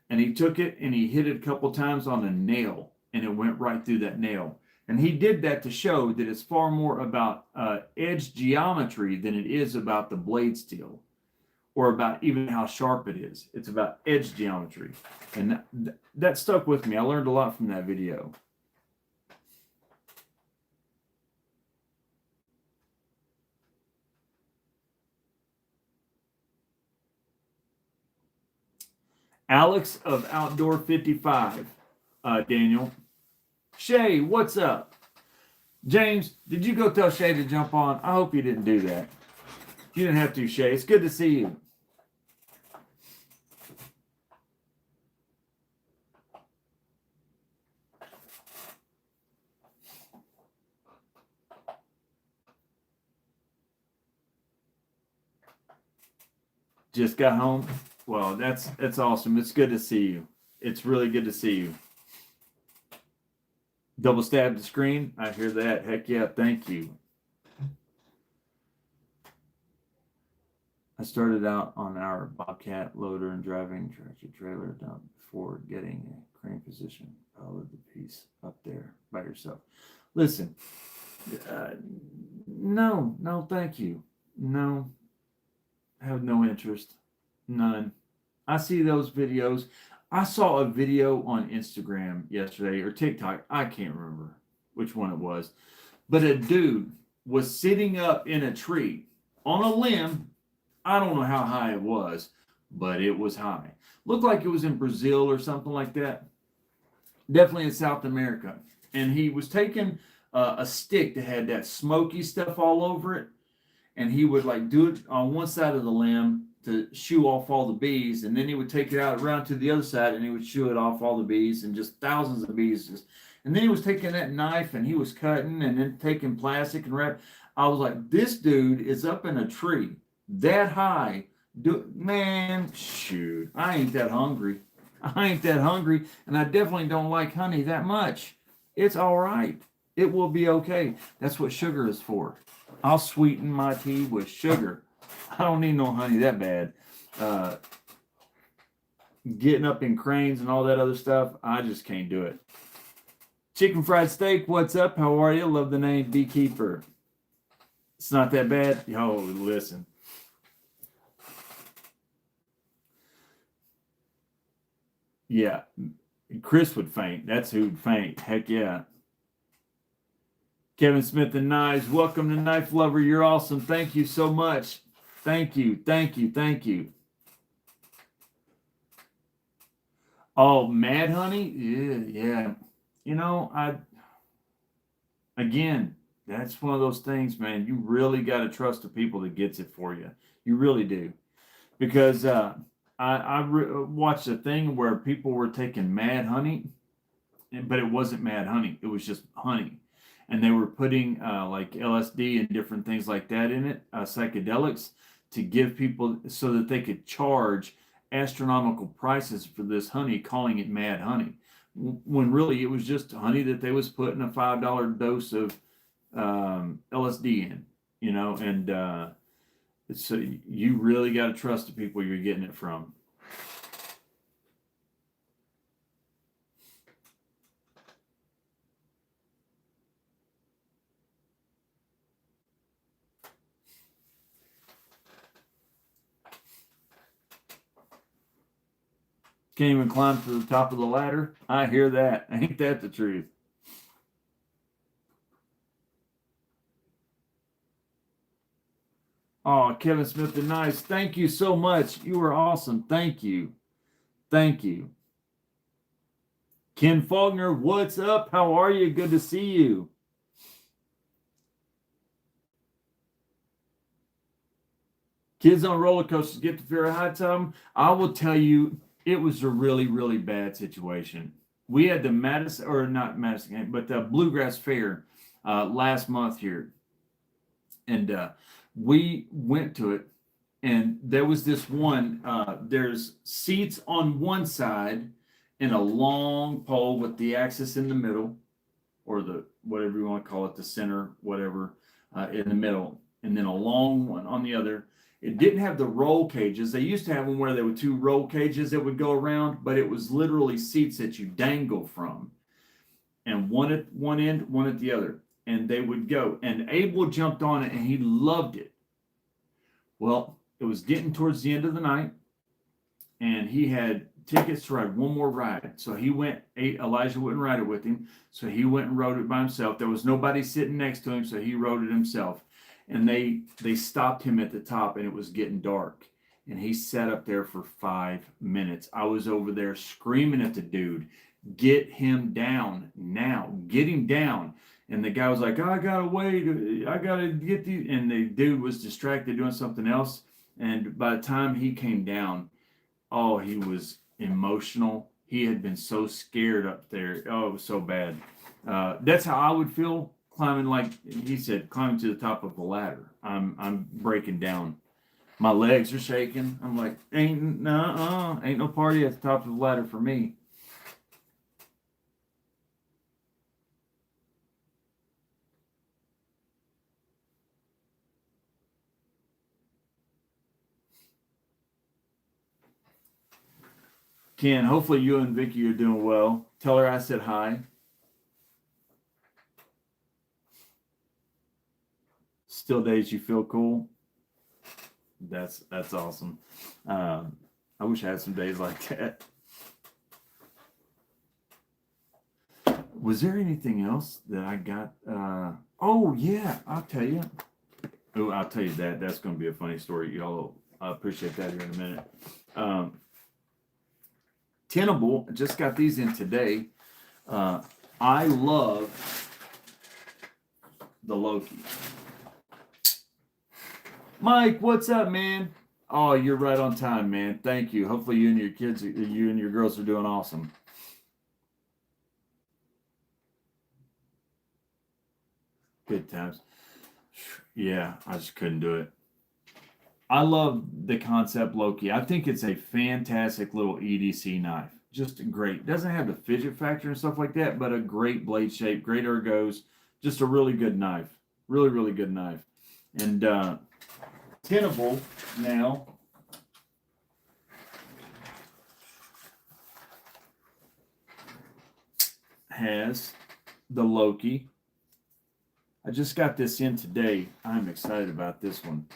And he took it and he hit it a couple times on a nail, and it went right through that nail. And he did that to show that it's far more about edge geometry than it is about the blade steel or about even how sharp it is. It's about edge geometry. And that stuck with me. I learned a lot from that video. Alex of Outdoor 55, Daniel. Shay, what's up? James, did you go tell Shay to jump on? I hope you didn't do that. You didn't have to, Shay. It's good to see you. Just got home. Well, that's awesome. It's good to see you. It's really good to see you. Double stab the screen. I hear that. Heck yeah. Thank you. I started out on our Bobcat loader and driving tractor trailer down before getting a crane position. Followed the piece up there by yourself. Listen, no, thank you. No, I have no interest. None. I see those videos. I saw a video on Instagram yesterday or TikTok. I can't remember which one it was. But a dude was sitting up in a tree on a limb. I don't know how high it was, but it was high. Looked like it was in Brazil or something like that. Definitely in South America. And he was taking a stick that had that smoky stuff all over it. And he would like do it on one side of the limb to shoo off all the bees, and then he would take it out around to the other side and he would shoo it off all the bees, and just thousands of bees. And then he was taking that knife and he was cutting and then taking plastic and wrap. I was like, this dude is up in a tree that high. Man, shoot, I ain't that hungry. I ain't that hungry, and I definitely don't like honey that much. It's all right. It will be okay. That's what sugar is for. I'll sweeten my tea with sugar. I don't need no honey that bad. Getting up in cranes and all that other stuff, I just can't do it. Chicken fried steak, what's up? How are you? Love the name Beekeeper. It's not that bad. Oh, listen. Yeah, Chris would faint. That's who'd faint. Heck yeah. Kevin Smith and Knives, welcome to Knife Lover. You're awesome. Thank you so much. Thank you. Oh, Mad Honey? Yeah. You know, again, that's one of those things, man. You really got to trust the people that gets it for you. You really do. Because I watched a thing where people were taking Mad Honey, but it wasn't Mad Honey. It was just honey. And they were putting like LSD and different things like that in it, psychedelics, to give people so that they could charge astronomical prices for this honey, calling it Mad Honey, when really it was just honey that they was putting a $5 dose of LSD in, you know. And so you really got to trust the people you're getting it from. Can't even climb to the top of the ladder. I hear that. Ain't that the truth? Oh, Kevin Smith and Nice, thank you so much. You were awesome. Thank you. Ken Faulkner, what's up? How are you? Good to see you. Kids on roller coasters get to fear a high time. I will tell you, it was a really, really bad situation. We had the Madison, or not Madison, but the Bluegrass Fair last month here. And we went to it, and there was this one, there's seats on one side and a long pole with the axis in the middle, or the, whatever you want to call it, the center, whatever, in the middle, and then a long one on the other. It didn't have the roll cages. They used to have them where there were two roll cages that would go around, but it was literally seats that you dangle from. And one at one end, one at the other. And they would go. And Abel jumped on it and he loved it. Well, it was getting towards the end of the night, and he had tickets to ride one more ride. So he went, Elijah wouldn't ride it with him. So he went and rode it by himself. There was nobody sitting next to him, so he rode it himself. And they stopped him at the top, and it was getting dark. and he sat up there for 5 minutes. I was over there screaming at the dude, get him down now, get him down. And the guy was like, I gotta wait, I gotta get these. And the dude was distracted doing something else. And by the time he came down, oh, he was emotional. He had been so scared up there. Oh, it was so bad. That's how I would feel climbing, like he said, climbing to the top of a ladder. I'm breaking down. My legs are shaking. I'm like, ain't no party at the top of the ladder for me. Ken, hopefully you and Vicky are doing well. Tell her I said hi. Still days you feel cool. That's awesome. I wish I had some days like that. Was there anything else that I got? Oh yeah, I'll tell you. Oh, I'll tell you that. That's going to be a funny story. Y'all, I appreciate that here in a minute. Tenable, just got these in today. I love the Loki. Mike, what's up, man? Oh, you're right on time, man. Thank you. Hopefully you and your kids, you and your girls are doing awesome. Good times. Yeah, I just couldn't do it. I love the concept Loki. I think it's a fantastic little EDC knife. Just great. Doesn't have the fidget factor and stuff like that, but a great blade shape, great ergos. Just a really good knife. Really, really good knife. And Tenable now has the Loki. I just got this in today. I'm excited about this one.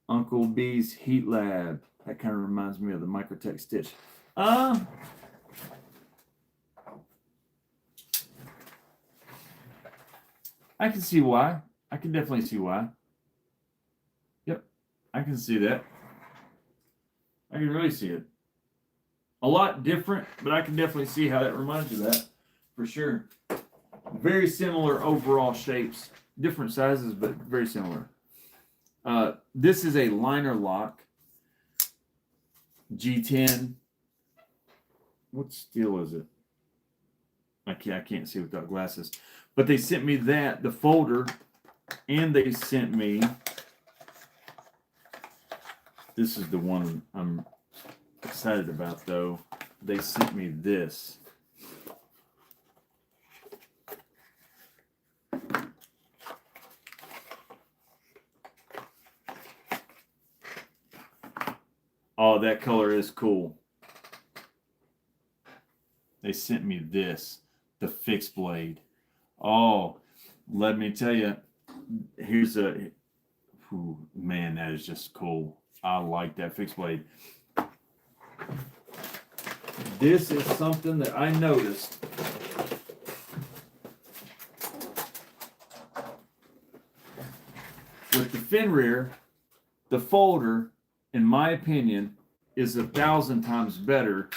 Uncle B's Heat Lab. That kind of reminds me of the Microtech Stitch. I can see why. I can definitely see why. Yep, I can see that. I can really see it. A lot different, but I can definitely see how that reminds you of that, for sure. Very similar overall shapes. Different sizes, but very similar. This is a liner lock G10. What steel is it? I can't see without glasses. But they sent me that, the folder, and they sent me, this is the one I'm excited about though. They sent me this. Oh, that color is cool. They sent me this, the fixed blade. Oh, let me tell you, here's a, man, that is just cool. I like that fixed blade. This is something that I noticed. With the Fenrir, the folder, in my opinion, is 1,000 times better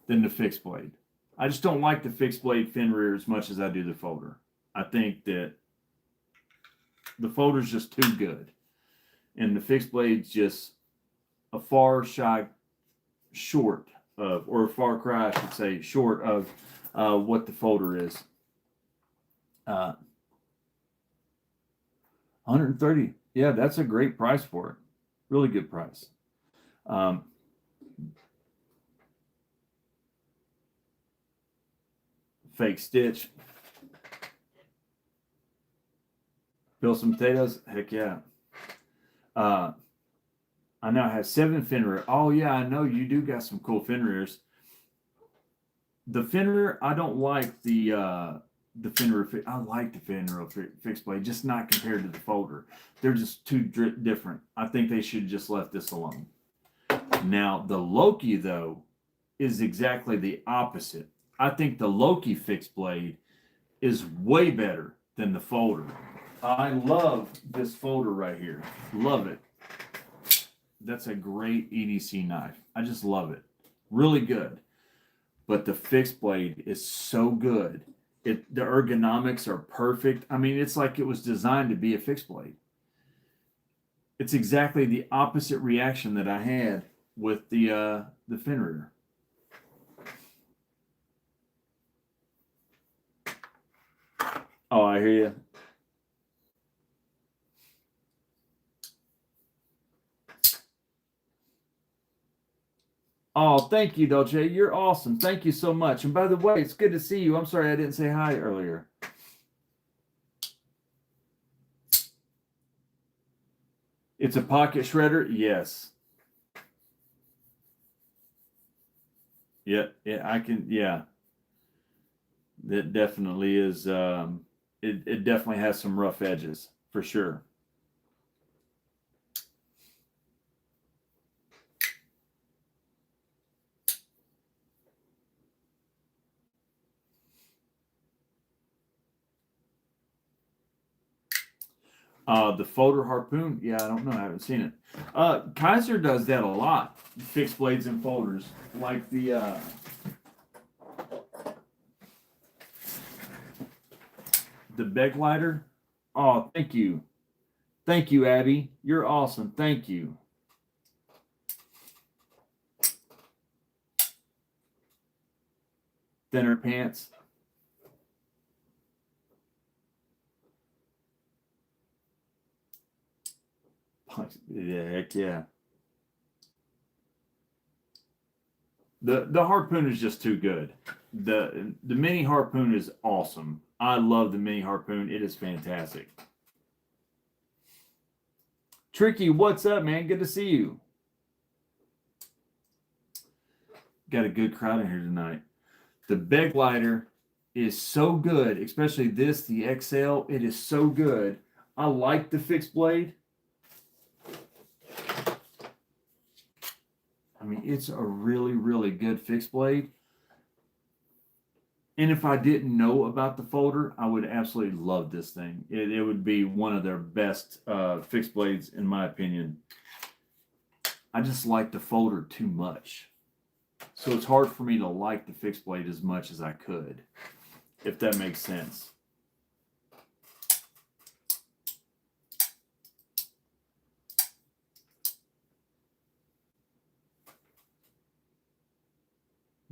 than the fixed blade. I just don't like the fixed blade Fenrir as much as I do the folder. I think that the folder is just too good, and the fixed blade's just a far short of, or a far cry, I should say, short of what the folder is. 130. Yeah, that's a great price for it. Really good price. Fake stitch. Peel some potatoes. Heck yeah. I now have 7 Fenrir. Oh yeah, I know you do got some cool Fenrirs. The Fenrir, I don't like the Fenrir. I like the Fenrir fixed blade, just not compared to the folder. They're just too different. I think they should have just left this alone. Now the Loki though is exactly the opposite. I think the Loki fixed blade is way better than the folder. I love this folder right here. Love it. that's a great EDC knife. I just love it. Really good. But the fixed blade is so good. The ergonomics are perfect. I mean, it's like it was designed to be a fixed blade. It's exactly the opposite reaction that I had with the Fenrir. Oh, I hear you. Oh, thank you, Dolce. You're awesome. Thank you so much. And by the way, it's good to see you. I'm sorry I didn't say hi earlier. It's a pocket shredder? Yes. Yeah, I can, yeah. It definitely is, it definitely has some rough edges, for sure. The folder harpoon, yeah, I don't know. I haven't seen it. Kaiser does that a lot. Fixed blades and folders, like the Beglider. Oh, thank you, Abby. You're awesome. Thank you. Thinner pants. Yeah, heck yeah. The harpoon is just too good. The mini harpoon is awesome. I love the mini harpoon. It is fantastic. Tricky, what's up, man? Good to see you. Got a good crowd in here tonight. The Beglider is so good, especially this, the XL. It is so good. I like the fixed blade. I mean, it's a really, really good fixed blade. And if I didn't know about the folder, I would absolutely love this thing. It would be one of their best fixed blades, in my opinion. I just like the folder too much. So it's hard for me to like the fixed blade as much as I could, if that makes sense.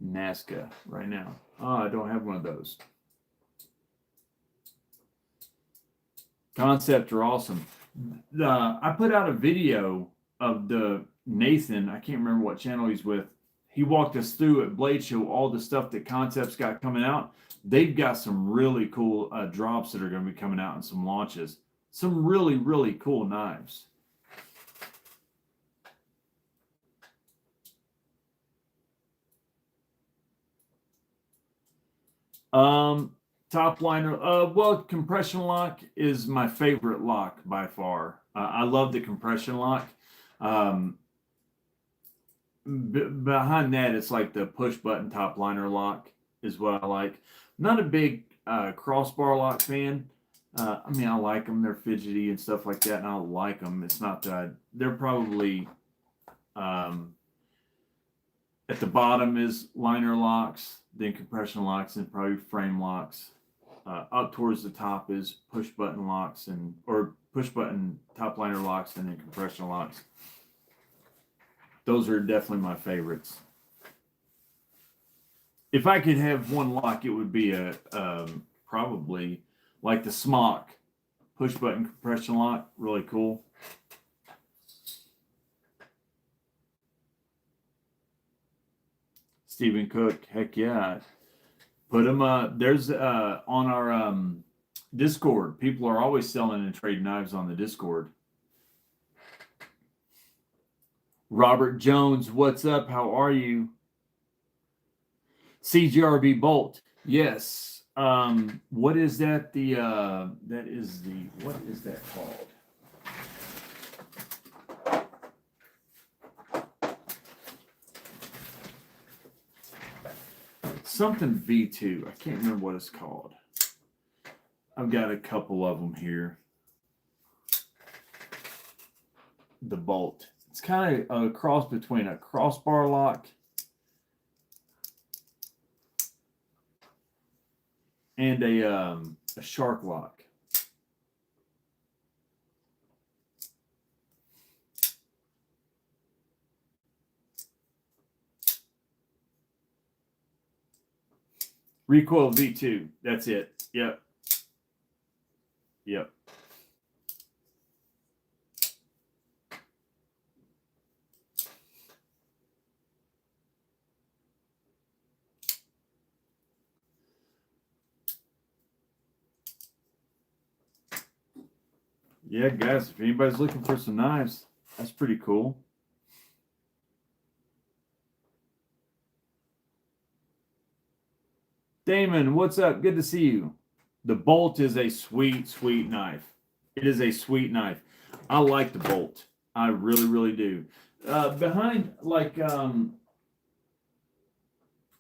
Nazca right now. Oh, I don't have one of those. Concept are awesome. I put out a video of the Nathan. I can't remember what channel he's with. He walked us through at Blade Show all the stuff that Concept's got coming out. They've got some really cool drops that are going to be coming out and some launches. Some really, really cool knives. Top liner. Well, compression lock is my favorite lock by far. I love the compression lock. Behind that, it's like the push button top liner lock is what I like. Not a big crossbar lock fan. I mean, I like them. They're fidgety and stuff like that, and I like them. It's not that they're probably at the bottom is liner locks, then compression locks, and probably frame locks. Up towards the top is push button locks or push button top liner locks, and then compression locks. Those are definitely my favorites. If I could have one lock, it would be probably like the Smock push button compression lock. Really cool. Stephen Cook, heck yeah. Put them. There's on our Discord. People are always selling and trading knives on the Discord. Robert Jones, what's up? How are you? CGRB Bolt, yes. What is that? What is that called? Something V2. I can't remember what it's called. I've got a couple of them here. The Bolt. It's kind of a cross between a crossbar lock and a shark lock. Recoil V2. That's it. Yep. Yep. Yeah, guys, if anybody's looking for some knives, that's pretty cool. Damon, what's up? Good to see you. The Bolt is a sweet, sweet knife. It is a sweet knife. I like the Bolt. I really, really do. Behind, like,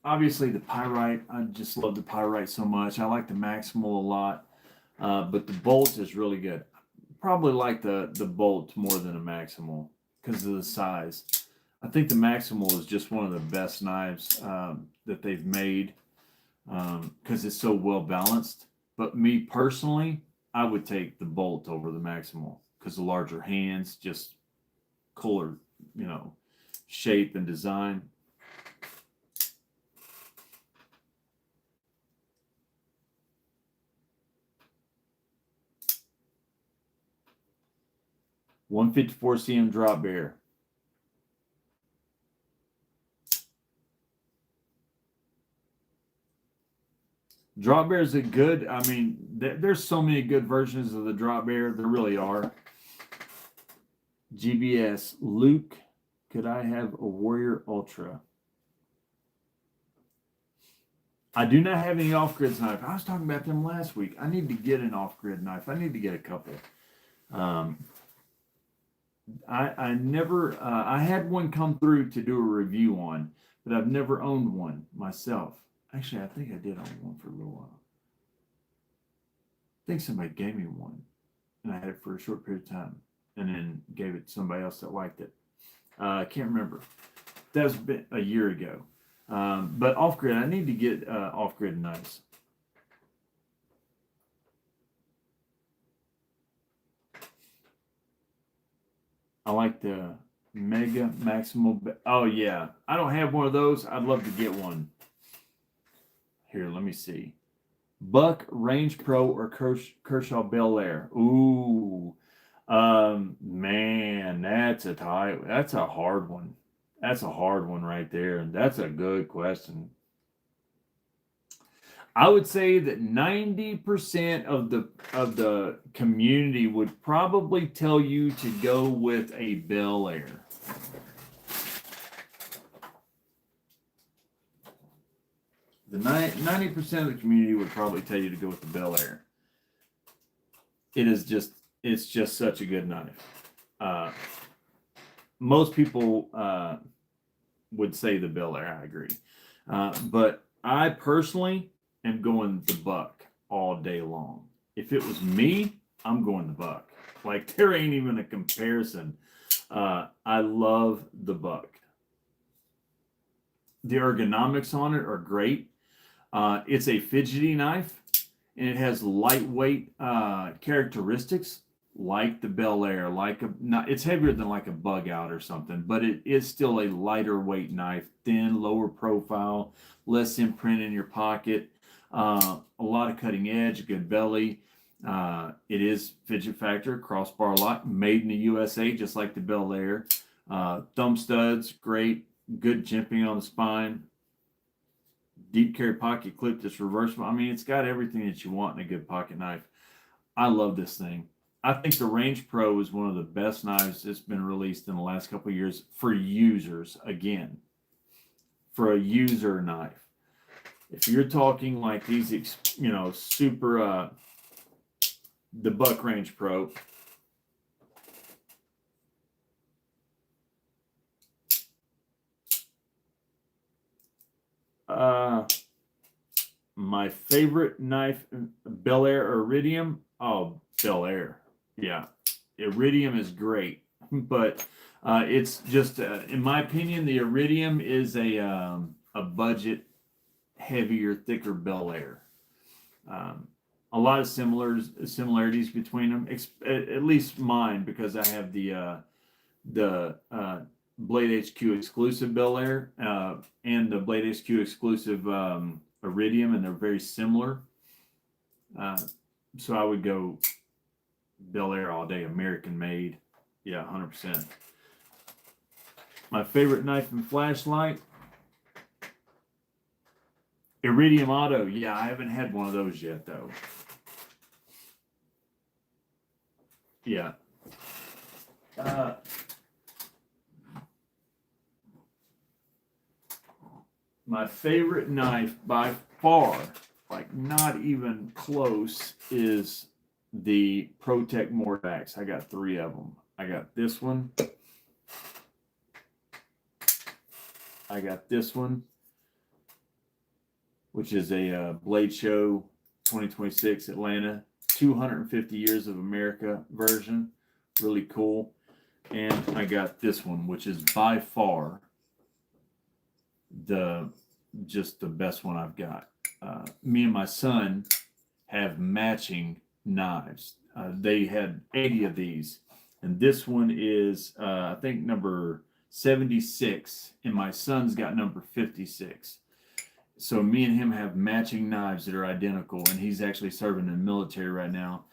obviously the Pyrite. I just love the Pyrite so much. I like the Maximal a lot. But the Bolt is really good. Probably like the Bolt more than a Maximal because of the size. I think the Maximal is just one of the best knives that they've made because it's so well balanced. But me personally, I would take the Bolt over the Maximal because the larger hands, just cooler, shape and design. .154 cm drop bear. Drop bear is a good. I mean, there's so many good versions of the drop bear. There really are. GBS Luke, could I have a Warrior Ultra? I do not have any off-grid knife. I was talking about them last week. I need to get an off-grid knife. I need to get a couple. I never. I had one come through to do a review on, but I've never owned one myself. Actually, I think I did own one for a little while. I think somebody gave me one, and I had it for a short period of time, and then gave it to somebody else that liked it. I can't remember. That was a year ago. But off-grid, I need to get off-grid knives. I like the Mega Maximal. Oh, yeah. I don't have one of those. I'd love to get one. Here, let me see. Buck, Range Pro, or Kershaw Bel Air. Ooh. Man, that's a hard one. That's a hard one right there. And that's a good question. I would say that 90% of the community would probably tell you to go with a Bel Air. The 90% of the community would probably tell you to go with the Bel Air. It's just such a good knife. Most people would say the Bel Air. I agree, but I personally am going the Buck all day long. If it was me, I'm going the Buck. Like, there ain't even a comparison. I love the Buck. The ergonomics on it are great. It's a fidgety knife, and it has lightweight characteristics like the Bel Air. It's heavier than like a Bug Out or something, but it is still a lighter weight knife, thin, lower profile, less imprint in your pocket. A lot of cutting edge, good belly. It is fidget factor, crossbar lock, made in the USA, just like the Bel Air. Thumb studs, great, good jimping on the spine. Deep carry pocket clip that's reversible. I mean, it's got everything that you want in a good pocket knife. I love this thing. I think the Range Pro is one of the best knives that's been released in the last couple of years for users. Again, for a user knife. If you're talking like these, super, the Buck Range Pro. My favorite knife, Bel Air or Iridium. Oh, Bel Air. Yeah. Iridium is great. but it's just, in my opinion, the Iridium is a budget, heavier, thicker Bel Air. A lot of similarities between them, at least mine, because I have the Blade HQ exclusive Bel Air and the Blade HQ exclusive Iridium, and they're very similar. So I would go Bel Air all day, American made. Yeah, 100%. My favorite knife and flashlight, Iridium Auto. Yeah, I haven't had one of those yet, though. Yeah. My favorite knife by far, like not even close, is the ProTech Mordax. I got 3 of them. I got this one. I got this one, which is a Blade Show 2026 Atlanta 250 Years of America version. Really cool. And I got this one, which is by far just the best one I've got. Me and my son have matching knives. They had 80 of these, and this one is I think number 76, and my son's got number 56. So me and him have matching knives that are identical, and he's actually serving in the military right now.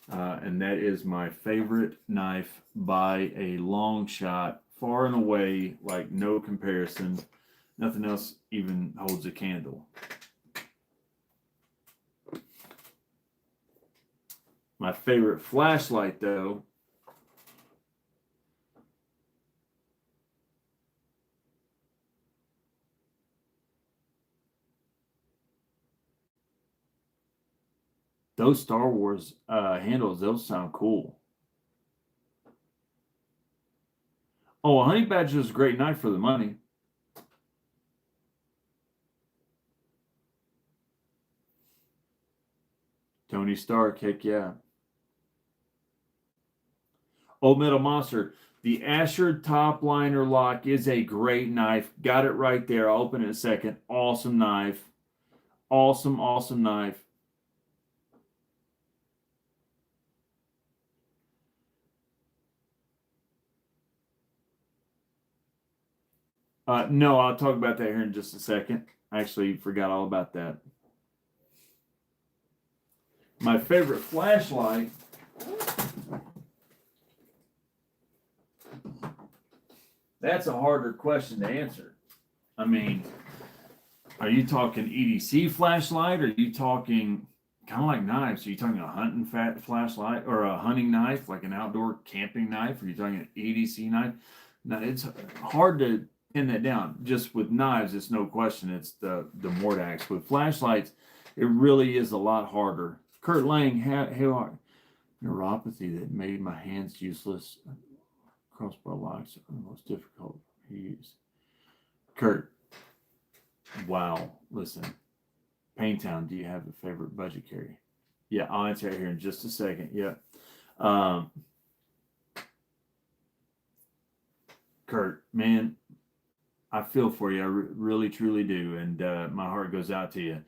And that is my favorite knife by a long shot, far and away, like no comparison. Nothing else even holds a candle. My favorite flashlight, though, those Star Wars handles, those sound cool. Oh, a Honey Badger is a great knife for the money. Tony Stark, heck yeah. Old Metal Monster, the Asher Top Liner Lock is a great knife. Got it right there. I'll open it in a second. Awesome knife. Awesome, awesome knife. No, I'll talk about that here in just a second. I actually forgot all about that. My favorite flashlight, that's a harder question to answer. I mean, are you talking EDC flashlight? Or are you talking kind of like knives? Are you talking a hunting flashlight or a hunting knife, like an outdoor camping knife? Are you talking an EDC knife? Now, it's hard to pin that down. Just with knives, it's no question. It's the Mordax. With flashlights, it really is a lot harder. Kurt Lang, how neuropathy that made my hands useless. Crossbar locks are the most difficult to use. Kurt, wow. Listen, Paintown, do you have a favorite budget carry? Yeah, I'll answer it here in just a second. Yeah. Kurt, man, I feel for you. I really, truly do. And my heart goes out to you.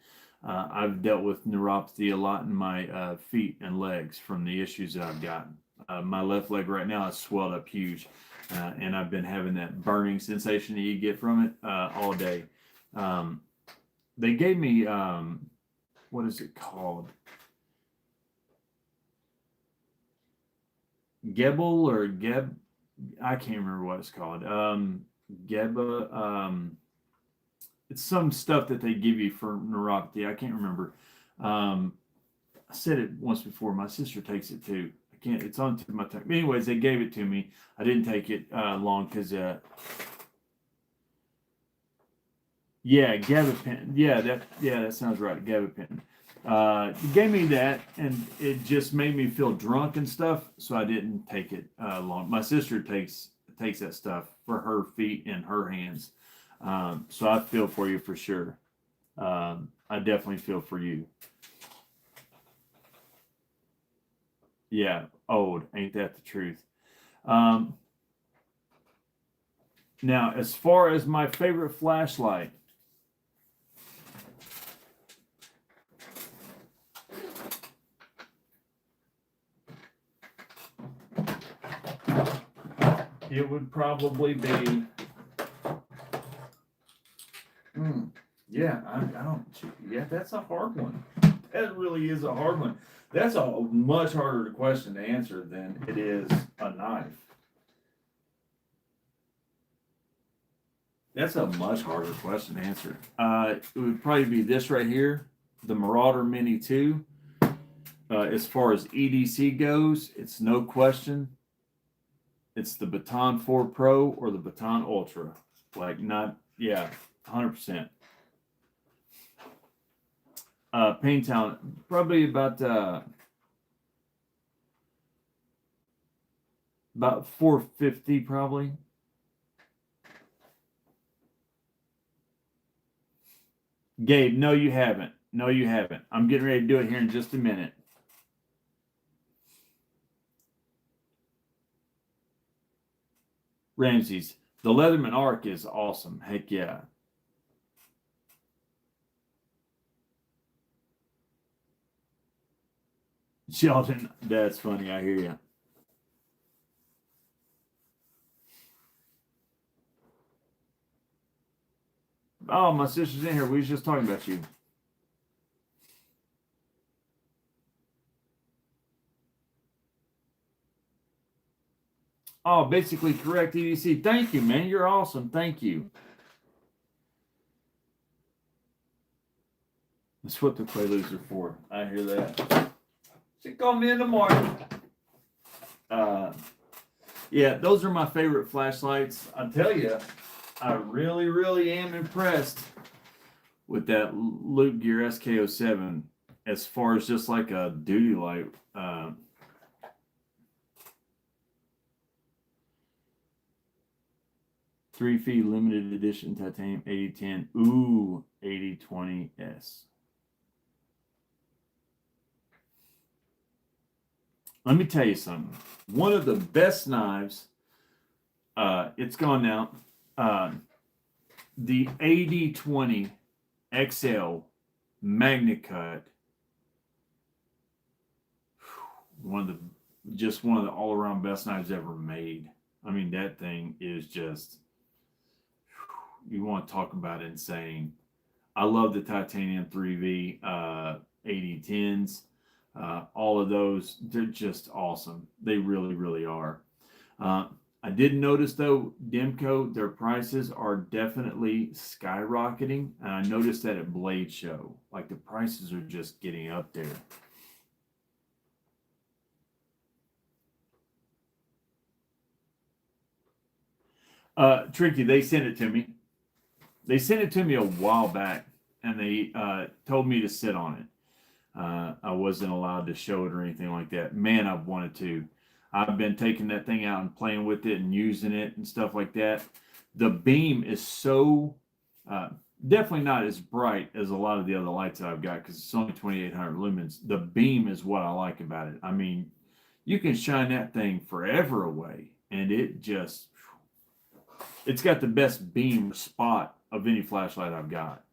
I've dealt with neuropathy a lot in my feet and legs from the issues that I've gotten. My left leg right now is swelled up huge. And I've been having that burning sensation that you get from it all day. They gave me, what is it called? Gebel or Geb? I can't remember what it's called. Geba. It's some stuff that they give you for neuropathy. I can't remember. I said it once before. My sister takes it too. I can't. It's on my tongue. Anyways, they gave it to me. I didn't take it long because. Yeah, gabapentin. Yeah, that sounds right. Gabapentin. Gave me that, and it just made me feel drunk and stuff. So I didn't take it long. My sister takes that stuff for her feet and her hands. So I feel for you for sure. I definitely feel for you. Yeah, old. Ain't that the truth? Now, as far as my favorite flashlight, it would probably be, that's a hard one. That really is a hard one. That's a much harder question to answer than it is a knife. That's a much harder question to answer. It would probably be this right here, the Marauder Mini 2. As far as EDC goes, it's no question. It's the Baton 4 Pro or the Baton Ultra. 100%. Paintown, probably about 450 probably. Gabe, no, you haven't. No, you haven't. I'm getting ready to do it here in just a minute. Ramses, the Leatherman Arc is awesome. Heck yeah. Sheldon, that's funny. I hear you. Oh, my sister's in here. We was just talking about you. Oh, basically correct, EDC. Thank you, man. You're awesome. Thank you. That's what the Quaaludes are for. I hear that. She called me in the morning. Yeah, those are my favorite flashlights. I tell you, I really, really am impressed with that Loop Gear SK07 as far as just like a duty light. 3 feet limited edition titanium 8010. Ooh, 8020S. Let me tell you something. One of the best knives, it's gone now. The 8020 XL MagnaCut. One of the all-around best knives ever made. I mean, that thing is just, you want to talk about insane. I love the titanium 3V 8010s. All of those, they're just awesome. They really, really are. I did notice though, Demco, their prices are definitely skyrocketing. And I noticed that at Blade Show. Like the prices are just getting up there. Tricky, they sent it to me. They sent it to me a while back, and they told me to sit on it. I wasn't allowed to show it or anything like that. Man, I've wanted to. I've been taking that thing out and playing with it and using it and stuff like that. The beam is so definitely not as bright as a lot of the other lights that I've got because it's only 2,800 lumens. The beam is what I like about it. I mean, you can shine that thing forever away, and it's got the best beam spot of any flashlight I've got.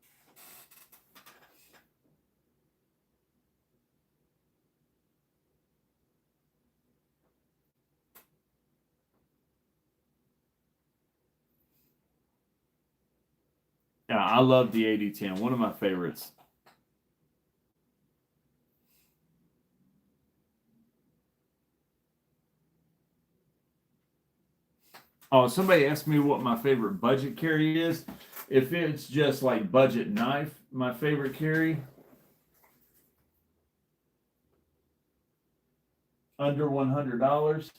Yeah, I love the 8010. One of my favorites. Oh, somebody asked me what my favorite budget carry is. If it's just like budget knife, my favorite carry, under $100.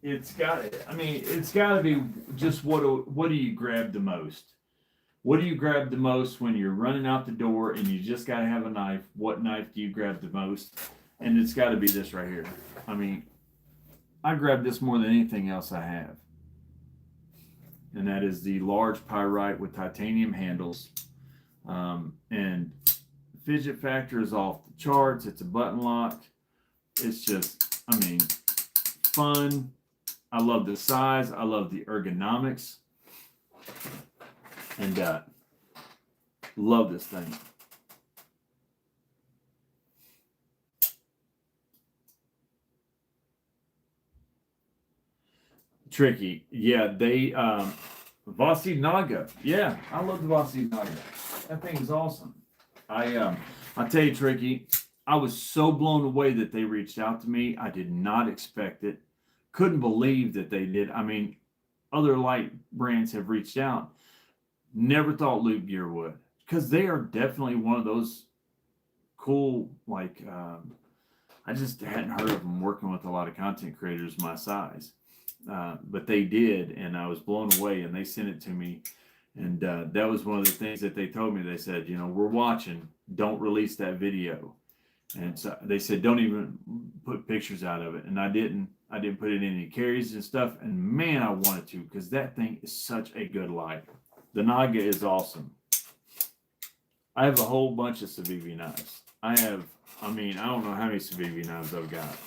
It's got to be just what do you grab the most? What do you grab the most when you're running out the door and you just got to have a knife? What knife do you grab the most? And it's got to be this right here. I mean, I grab this more than anything else I have. And that is the large pyrite with titanium handles. And fidget factor is off the charts. It's a button lock. It's just, I mean, fun. I love the size. I love the ergonomics. And love this thing. Tricky. Yeah, they Vasi Naga. Yeah, I love the Vasi Naga. That thing is awesome. I tell you, Tricky, I was so blown away that they reached out to me. I did not expect it. Couldn't believe that they did. I mean, other light brands have reached out. Never thought Loop Gear would, because they are definitely one of those cool, like, I just hadn't heard of them working with a lot of content creators my size. But they did, and I was blown away, and they sent it to me. And that was one of the things that they told me. They said, you know, we're watching. Don't release that video. And so they said, don't even put pictures out of it. And I didn't put it in any carries and stuff. And man, I wanted to, because that thing is such a good light. The Naga is awesome. I have a whole bunch of Civivi knives. I don't know how many Civivi knives I've got.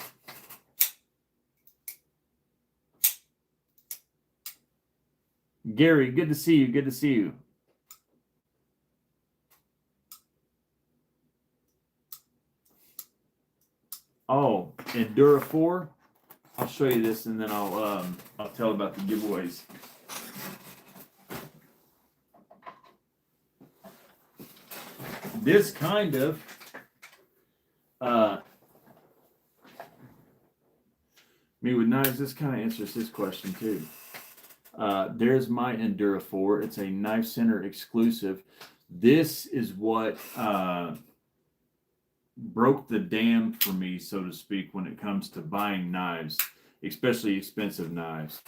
Gary, good to see you. Good to see you. Oh, Endura 4. I'll show you this, and then I'll tell about the giveaways. This kind of me with knives. This kind of answers this question too. There's my Endura 4. It's a Knife Center exclusive. This is what broke the dam for me, so to speak, when it comes to buying knives, especially expensive knives.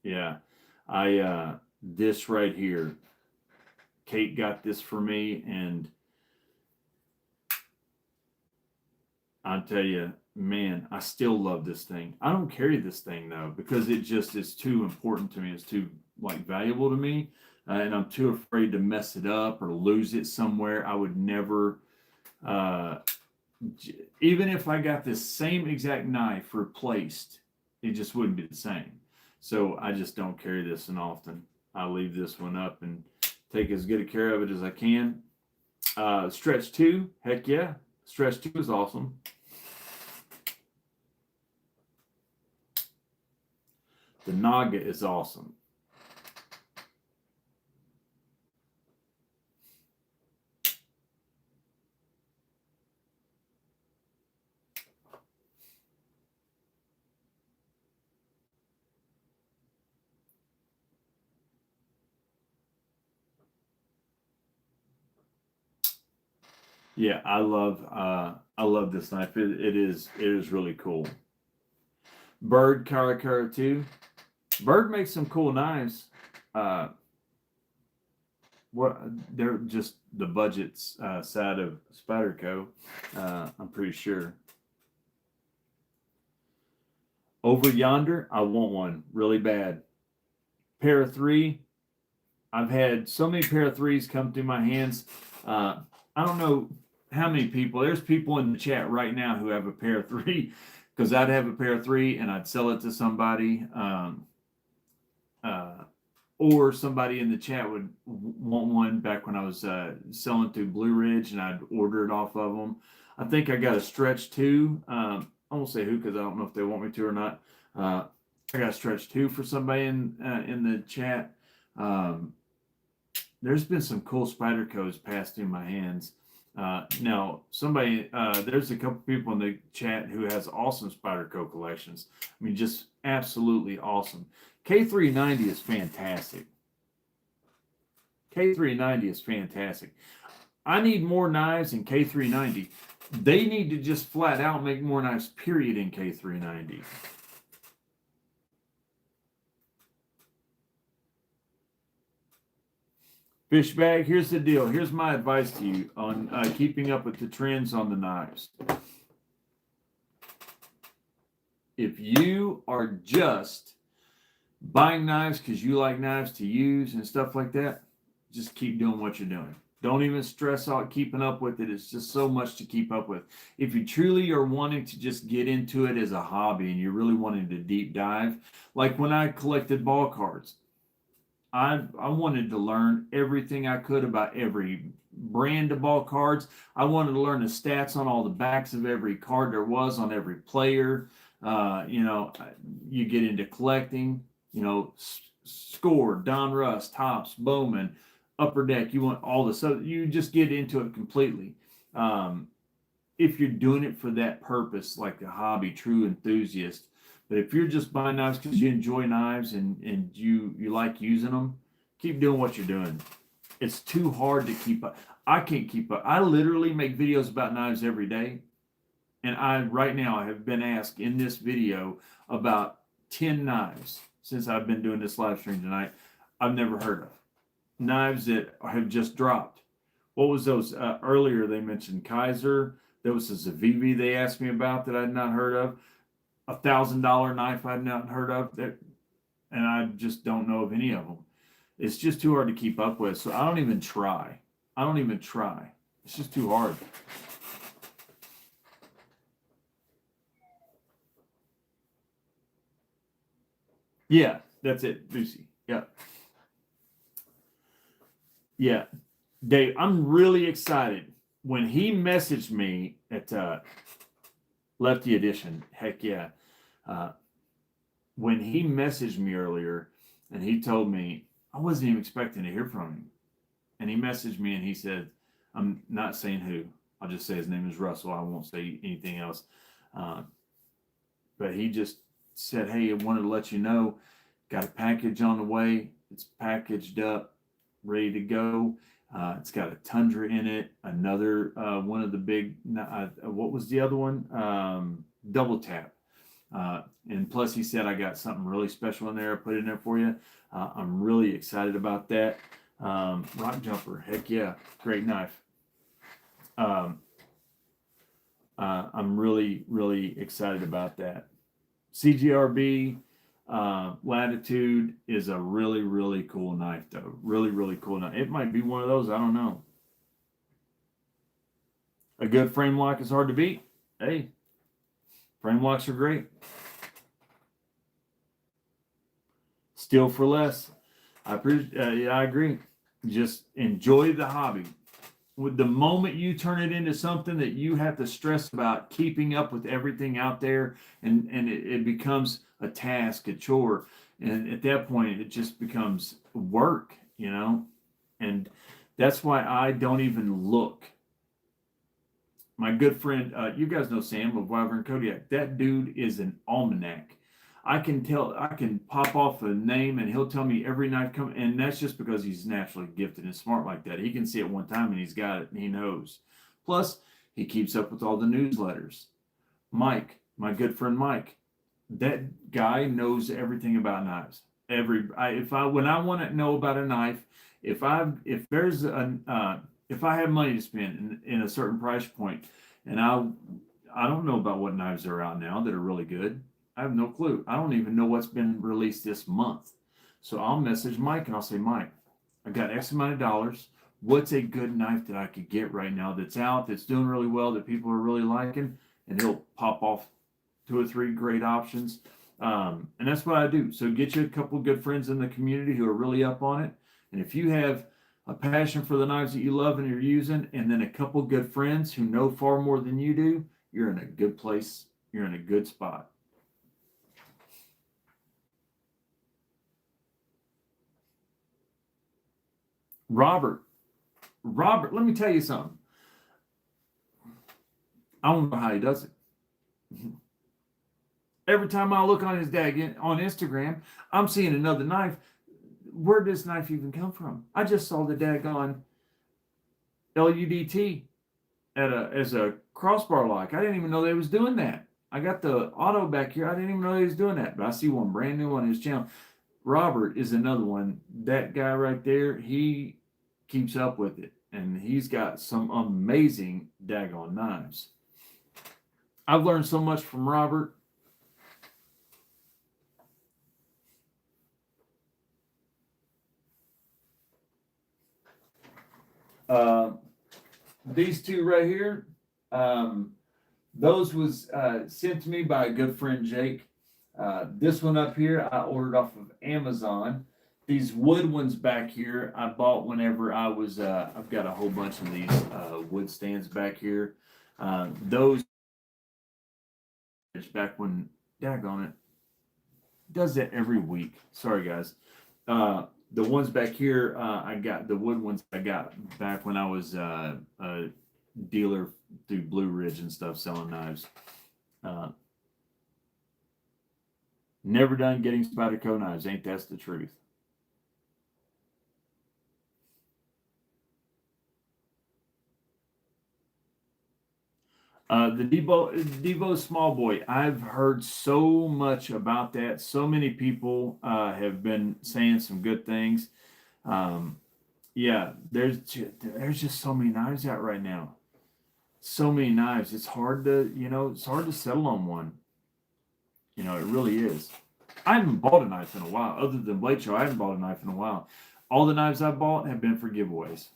Yeah, this right here, Kate got this for me, and I'll tell you, man, I still love this thing. I don't carry this thing though, because it just is too important to me. It's too valuable to me, and I'm too afraid to mess it up or lose it somewhere. I would never, even if I got this same exact knife replaced, it just wouldn't be the same. So I just don't carry this one often. I leave this one up and take as good a care of it as I can. Stretch 2, heck yeah. Stretch 2 is awesome. The Naga is awesome. Yeah, I love this knife. It is really cool. Bird Karakura 2. Bird makes some cool knives. They're just the budget's side of Spyderco, I'm pretty sure. Over Yonder, I want one really bad. Para 3. I've had so many Para 3s come through my hands. I don't know how many people. There's people in the chat right now who have a Para 3, because I'd have a Para 3 and I'd sell it to somebody. Or somebody in the chat would want one back when I was selling through Blue Ridge, and I'd order it off of them. I think I got a Stretch 2. I won't say who, because I don't know if they want me to or not. I got a Stretch 2 for somebody in the chat. There's been some cool Spydercos passed through my hands. Now, there's a couple people in the chat who has awesome Spyderco collections. I mean, just absolutely awesome. K390 is fantastic. K390 is fantastic. I need more knives in K390. They need to just flat out make more knives, period, in K390. Fishbag, here's the deal. Here's my advice to you on keeping up with the trends on the knives. If you are just buying knives because you like knives to use and stuff like that, just keep doing what you're doing. Don't even stress out keeping up with it. It's just so much to keep up with. If you truly are wanting to just get into it as a hobby and you're really wanting to deep dive, like when I collected ball cards, I wanted to learn everything I could about every brand of ball cards. I wanted to learn the stats on all the backs of every card there was on every player. You know, you get into collecting, you know, Score, Don Russ, Topps, Bowman, Upper Deck. You want all this. So you just get into it completely. If you're doing it for that purpose, like a hobby, true enthusiast. But if you're just buying knives because you enjoy knives and you like using them, keep doing what you're doing. It's too hard to keep up. I can't keep up. I literally make videos about knives every day. And right now I have been asked in this video about 10 knives since I've been doing this live stream tonight I've never heard of. Knives that have just dropped. What was those? Earlier they mentioned Kaiser. There was a Zavivi they asked me about that I'd not heard of. $1,000 knife I'd not heard of, and I just don't know of any of them. It's just too hard to keep up with, so I don't even try. It's just too hard. Yeah, that's it, Lucy. Yeah. Dave, I'm really excited. When he messaged me at Lefty Edition, heck yeah. When he messaged me earlier and he told me, I wasn't even expecting to hear from him. And he messaged me and he said, I'm not saying who. I'll just say his name is Russell. I won't say anything else. But he just said, hey, I wanted to let you know, got a package on the way. It's packaged up, ready to go. It's got a Tundra in it. Another one of the big, what was the other one? Double Tap. And plus, he said, I got something really special in there. I put in there for you. I'm really excited about that. Rock Jumper, heck yeah, great knife. I'm really, really excited about that. CGRB Latitude is a really, really cool knife, though. Really, really cool knife. It might be one of those. I don't know. A good frame lock is hard to beat. Hey, frame locks are great. Steel for less. I agree. Just enjoy the hobby. With the moment you turn it into something that you have to stress about keeping up with everything out there, and it becomes a task, a chore, and at that point it just becomes work, you know. And that's why I don't even look. My good friend, you guys know Sam of Wyvern Kodiak. That dude is an almanac. I can pop off a name and he'll tell me every knife coming, and that's just because he's naturally gifted and smart like that. He can see it one time and he's got it and he knows. Plus, he keeps up with all the newsletters. Mike, my good friend Mike, that guy knows everything about knives. When I want to know about a knife, if I have money to spend in a certain price point, and I don't know about what knives are out now that are really good. I have no clue. I don't even know what's been released this month. So I'll message Mike and I'll say, Mike, I got X amount of dollars. What's a good knife that I could get right now that's out, that's doing really well, that people are really liking? And he'll pop off 2 or 3 great options. And that's what I do. So get you a couple of good friends in the community who are really up on it. And if you have a passion for the knives that you love and you're using, and then a couple of good friends who know far more than you do, you're in a good place. You're in a good spot. Robert, let me tell you something. I don't know how he does it. Every time I look on his on Instagram, I'm seeing another knife. Where did this knife even come from? I just saw the daggone LUDT as a crossbar lock. I didn't even know they was doing that. I got the auto back here. I didn't even know they was doing that. But I see one brand new on his channel. Robert is another one. That guy right there, he keeps up with it. And he's got some amazing daggone knives. I've learned so much from Robert. These two right here, those was sent to me by a good friend Jake. This one up here I ordered off of Amazon. These wood ones back here I bought whenever I was. I've got a whole bunch of these wood stands back here. Those back when, daggone it, does that every week. Sorry guys. The ones back here, I got the wood ones I got back when I was a dealer through Blue Ridge and stuff selling knives. Never done getting Spyderco knives. Ain't that's the truth? The Devo Small Boy. I've heard so much about that. So many people have been saying some good things. Yeah, there's just so many knives out right now. So many knives. It's hard to settle on one. It really is. I haven't bought a knife in a while. Other than Blade Show, I haven't bought a knife in a while. All the knives I've bought have been for giveaways.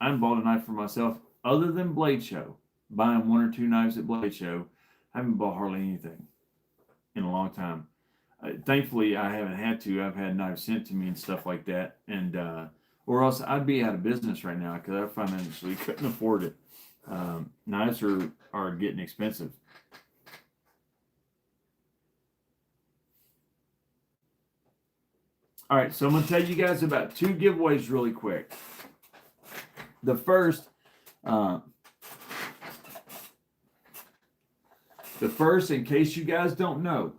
I haven't bought a knife for myself other than Blade Show. Buying one or two knives at Blade Show. I haven't bought hardly anything in a long time. Thankfully, I haven't had to. I've had knives sent to me and stuff like that. And or else I'd be out of business right now because I financially couldn't afford it. Knives are getting expensive. All right, so I'm going to tell you guys about two giveaways really quick. The first, in case you guys don't know,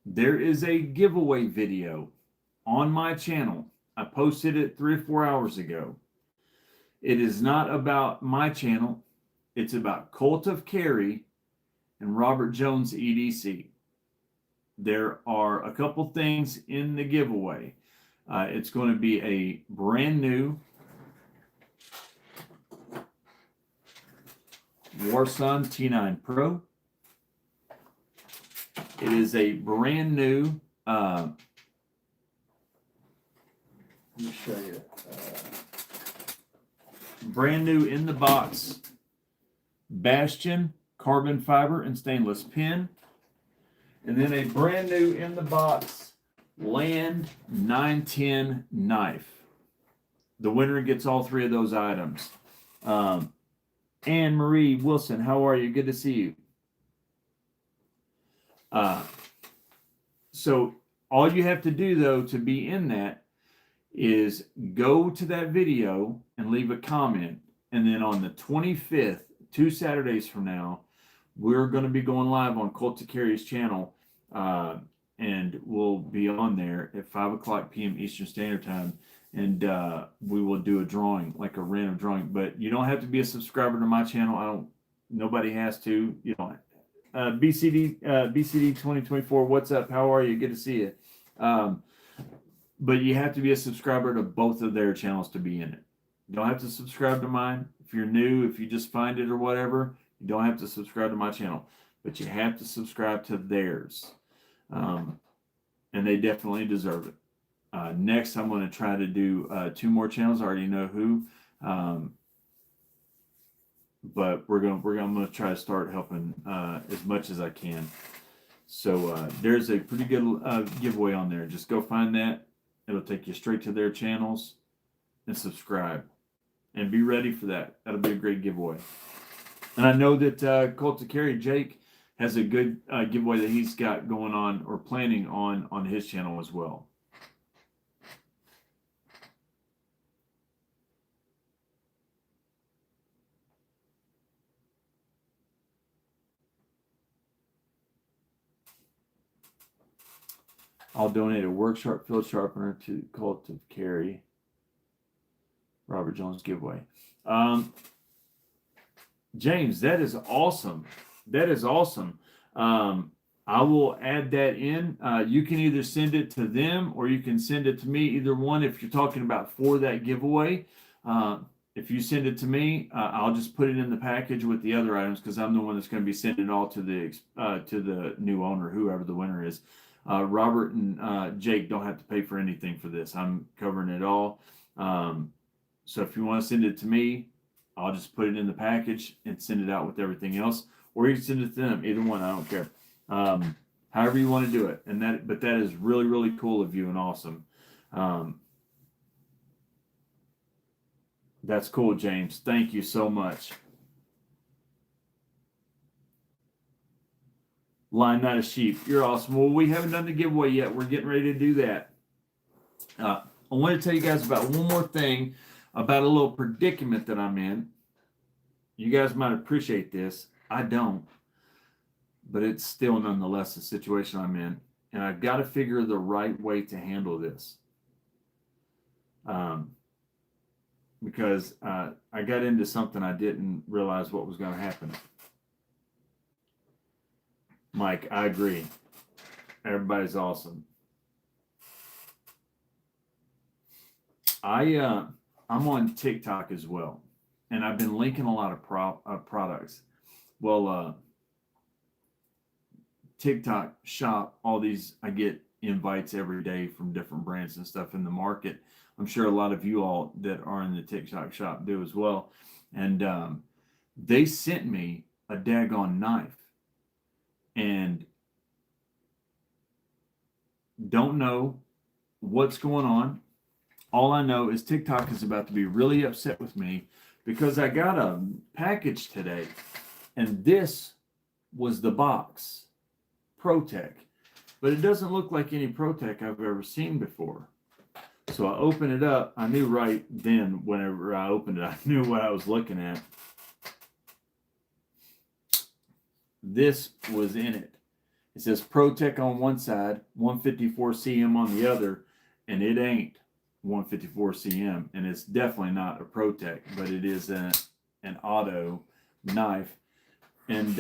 there is a giveaway video on my channel. I posted it 3 or 4 hours ago. It is not about my channel. It's about Colt of Cary and Robert Jones EDC. There are a couple things in the giveaway. It's going to be a brand new Warsun T9 Pro. It is a brand new, let me show you, brand new in the box Bastion carbon fiber and stainless pin. And then a brand new in the box Land 910 knife. The winner gets all three of those items. Anne Marie Wilson, how are you? Good to see you. So all you have to do though to be in that is go to that video and leave a comment. And then on the 25th, 2 Saturdays from now, we're going to be going live on Colt of Cary's channel, and we'll be on there at 5 o'clock p.m. Eastern Standard Time, and we will do a drawing, like a random drawing. But you don't have to be a subscriber to my channel. Nobody has to. You don't. BCD 2024. What's up? How are you? Good to see you. But you have to be a subscriber to both of their channels to be in it. You don't have to subscribe to mine. If you're new, if you just find it or whatever, you don't have to subscribe to my channel, but you have to subscribe to theirs. And they definitely deserve it. Next, I'm going to try to do 2 more channels. I already know who. But I'm going to try to start helping as much as I can. So there's a pretty good giveaway on there. Just go find that. It'll take you straight to their channels and subscribe. And be ready for that. That'll be a great giveaway. And I know that Colt of Cary, Jake, has a good giveaway that he's got going on or planning on his channel as well. I'll donate a work sharp field sharpener to Colt of Cary. Robert Jones giveaway. James, that is awesome. That is awesome. I will add that in. You can either send it to them or you can send it to me. Either one, if you're talking about for that giveaway. If you send it to me, I'll just put it in the package with the other items because I'm the one that's going to be sending it all to the new owner, whoever the winner is. Robert and Jake don't have to pay for anything for this. I'm covering it all. So if you want to send it to me, I'll just put it in the package and send it out with everything else, or you can send it to them. Either one, I don't care. However you want to do it, but that is really, really cool of you and awesome. That's cool, James. Thank you so much. Line, not a sheep. You're awesome. Well, we haven't done the giveaway yet. We're getting ready to do that. I want to tell you guys about one more thing, about a little predicament that I'm in. You guys might appreciate this. I don't. But it's still nonetheless the situation I'm in. And I've got to figure the right way to handle this. Because I got into something I didn't realize what was going to happen. Mike, I agree. Everybody's awesome. I'm on TikTok as well, and I've been linking a lot of products. Well, TikTok shop, all these, I get invites every day from different brands and stuff in the market. I'm sure a lot of you all that are in the TikTok shop do as well. And they sent me a daggone knife, and don't know what's going on. All I know is TikTok is about to be really upset with me because I got a package today, and this was the box, ProTech, but it doesn't look like any ProTech I've ever seen before. So I open it up. I knew right then, whenever I opened it, I knew what I was looking at. This was in it. It says ProTech on one side, 154 cm on the other, and it ain't 154 cm, and it's definitely not a ProTech, but it is an auto knife. And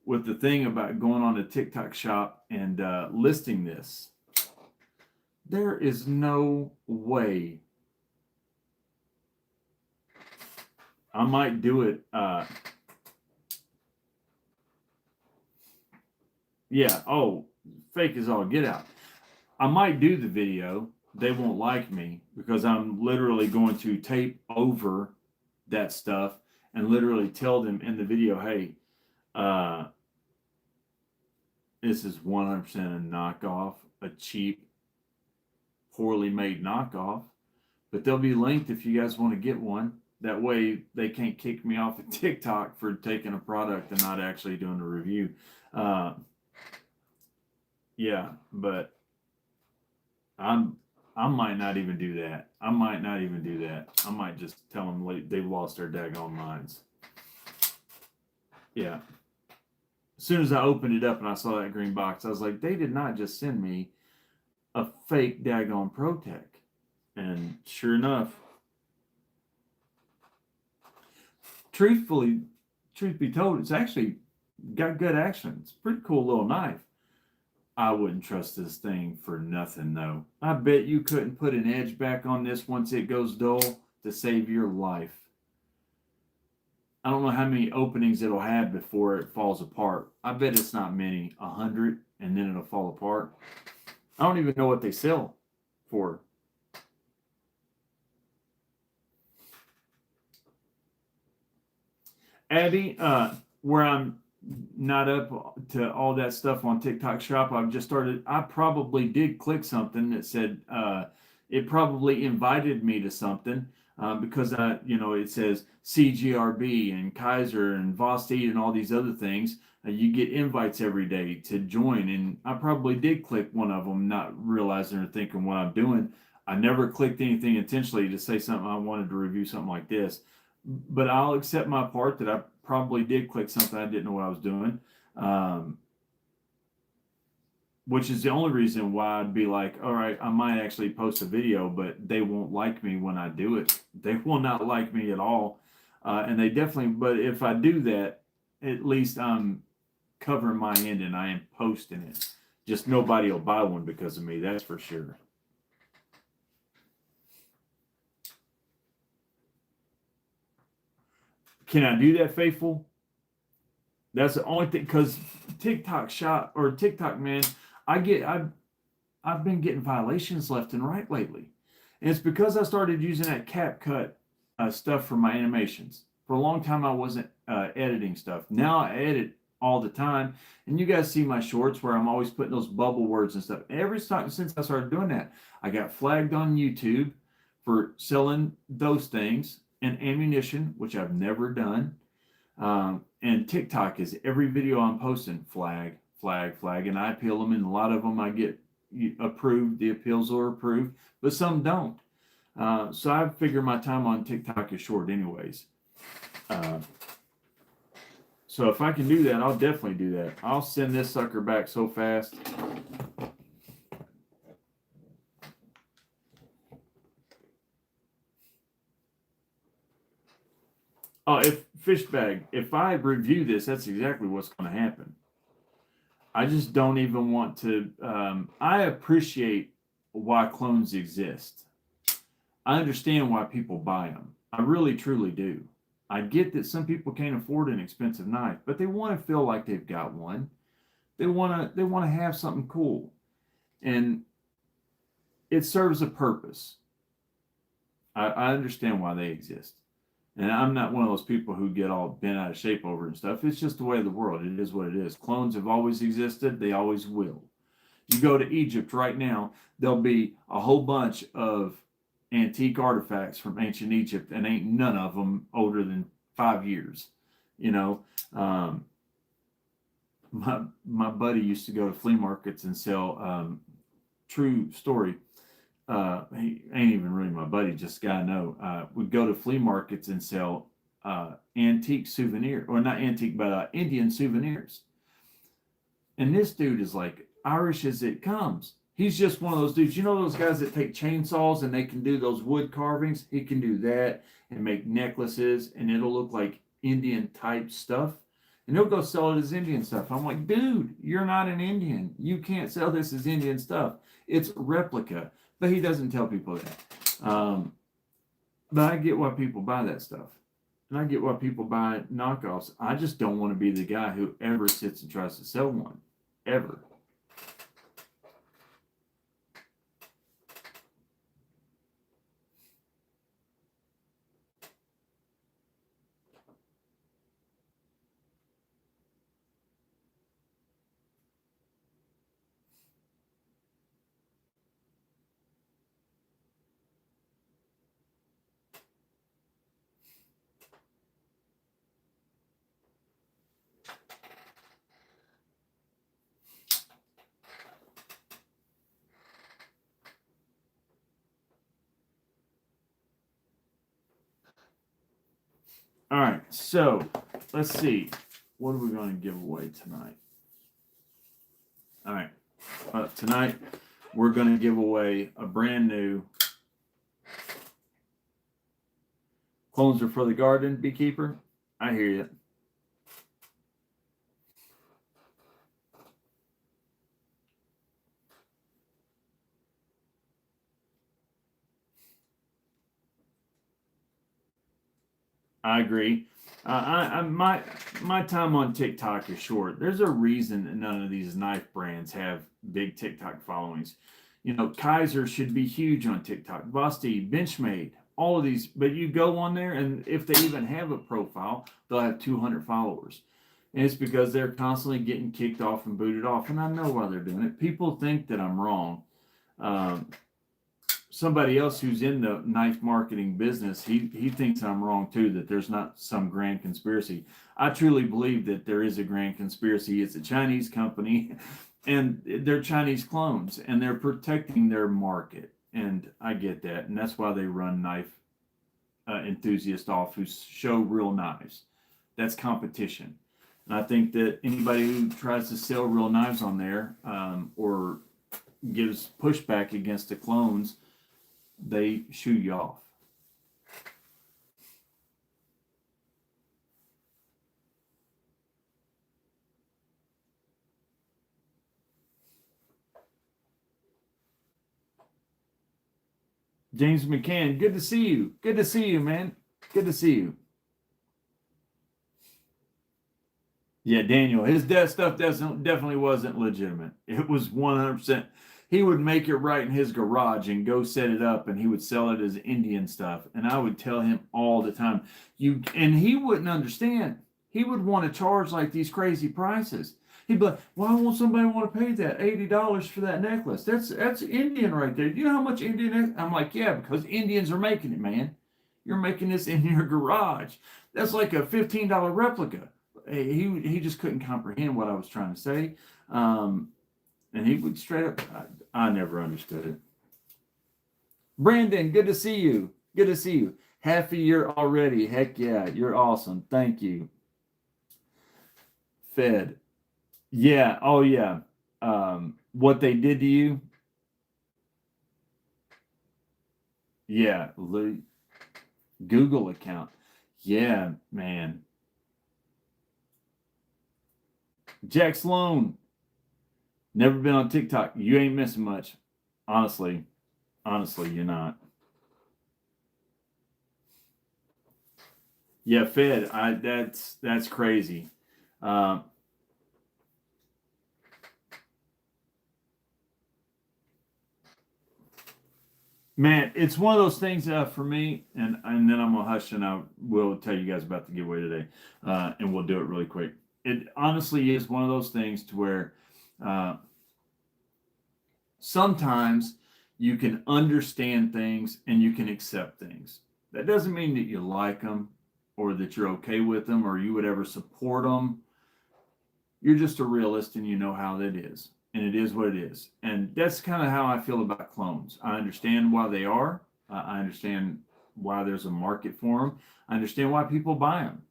with the thing about going on a TikTok shop and listing this, there is no way. I might do it. Yeah. Oh, fake is all get out. I might do the video. They won't like me because I'm literally going to tape over that stuff and literally tell them in the video, hey, this is 100% a knockoff, a cheap, poorly made knockoff. But they'll be linked if you guys want to get one. That way they can't kick me off of TikTok for taking a product and not actually doing a review. Yeah, but I might not even do that. I might just tell them they've lost their daggone minds. Yeah. As soon as I opened it up and I saw that green box, I was like, they did not just send me a fake daggone ProTech. And sure enough, truth be told, it's actually got good action. It's a pretty cool little knife. I wouldn't trust this thing for nothing, though. I bet you couldn't put an edge back on this once it goes dull to save your life. I don't know how many openings it'll have before it falls apart. I bet it's not many, 100, and then it'll fall apart. I don't even know what they sell for. Abby, where I'm not up to all that stuff on TikTok shop, I've just started. I probably did click something that said it probably invited me to something because it says CGRB and Kaiser and Vosteed and all these other things. You get invites every day to join, and I probably did click one of them, not realizing or thinking what I'm doing. I never clicked anything intentionally to say something I wanted to review something like this, but I'll accept my part that I probably did click something I didn't know what I was doing, which is the only reason why I'd be like, all right, I might actually post a video, but they won't like me when I do it. They will not like me at all. And they definitely, but if I do that, at least I'm covering my end and I am posting it. Just nobody will buy one because of me, that's for sure. Can I do that, Faithful? That's the only thing, because TikTok shop or TikTok, man, I've been getting violations left and right lately. And it's because I started using that CapCut stuff for my animations. For a long time, I wasn't editing stuff. Now I edit all the time. And you guys see my shorts where I'm always putting those bubble words and stuff. Every time since I started doing that, I got flagged on YouTube for selling those things and ammunition, which I've never done. And TikTok is every video I'm posting, flag, flag, flag, and I appeal them, and a lot of them I get approved. The appeals are approved, but some don't. So I figure my time on TikTok is short, anyways. So if I can do that, I'll definitely do that. I'll send this sucker back so fast. Oh, if Fishbag, if I review this, that's exactly what's going to happen. I just don't even want to. I appreciate why clones exist. I understand why people buy them. I really, truly do. I get that some people can't afford an expensive knife, but they want to feel like they've got one. They want to have something cool, and it serves a purpose. I understand why they exist. And I'm not one of those people who get all bent out of shape over it and stuff. It's just the way of the world. It is what it is. Clones have always existed. They always will. You go to Egypt right now, there'll be a whole bunch of antique artifacts from ancient Egypt, and ain't none of them older than 5 years. You know, my buddy used to go to flea markets and sell, true story. He ain't even really my buddy, just a guy I know, would go to flea markets and sell antique souvenir, or not antique, but Indian souvenirs. And this dude is like Irish as it comes. He's just one of those dudes. You know those guys that take chainsaws and they can do those wood carvings? He can do that and make necklaces, and it'll look like Indian type stuff. And he'll go sell it as Indian stuff. I'm like, dude, you're not an Indian. You can't sell this as Indian stuff. It's replica. But he doesn't tell people that. But I get why people buy that stuff. And I get why people buy knockoffs. I just don't want to be the guy who ever sits and tries to sell one. Ever. All right, so let's see. What are we going to give away tonight? All right, tonight we're going to give away a brand new Clones Are for the Garden, Beekeeper. I hear you. I agree. My time on TikTok is short. There's a reason that none of these knife brands have big TikTok followings. You know, Kaiser should be huge on TikTok. Vosti, Benchmade, all of these. But you go on there, and if they even have a profile, they'll have 200 followers. And it's because they're constantly getting kicked off and booted off. And I know why they're doing it. People think that I'm wrong. Somebody else who's in the knife marketing business, he thinks I'm wrong too, that there's not some grand conspiracy. I truly believe that there is a grand conspiracy. It's a Chinese company, and they're Chinese clones, and they're protecting their market. And I get that, and that's why they run knife enthusiasts off who show real knives. That's competition. And I think that anybody who tries to sell real knives on there, or gives pushback against the clones, they shoot you off. James McCann, good to see you. Good to see you, man. Good to see you. Yeah, Daniel, his death stuff definitely wasn't legitimate. It was 100%. he would make it right in his garage and go set it up, and he would sell it as Indian stuff. And I would tell him all the time, and he wouldn't understand. He would want to charge like these crazy prices. He'd be like, why won't somebody want to pay that $80 for that necklace? That's Indian right there. Do you know how much Indian? I'm like, yeah, because Indians are making it, man. You're making this in your garage. That's like a $15 replica. He just couldn't comprehend what I was trying to say. And he would straight up, I never understood it. Brandon, good to see you. Good to see you. Half a year already. Heck yeah, you're awesome. Thank you. Fed. Yeah, oh yeah. What they did to you? Yeah, Google account. Yeah, man. Jack Sloan. Never been on TikTok. You ain't missing much. Honestly, you're not. Yeah, Fed. That's crazy. Man, it's one of those things for me, and then I'm gonna hush and I will tell you guys about the giveaway today, and we'll do it really quick. It honestly is one of those things to where sometimes you can understand things and you can accept things. That doesn't mean that you like them or that you're okay with them or you would ever support them. You're just a realist and you know how that is. And it is what it is. And that's kind of how I feel about clones. I understand why they are. I understand why there's a market for them. I understand why people buy them.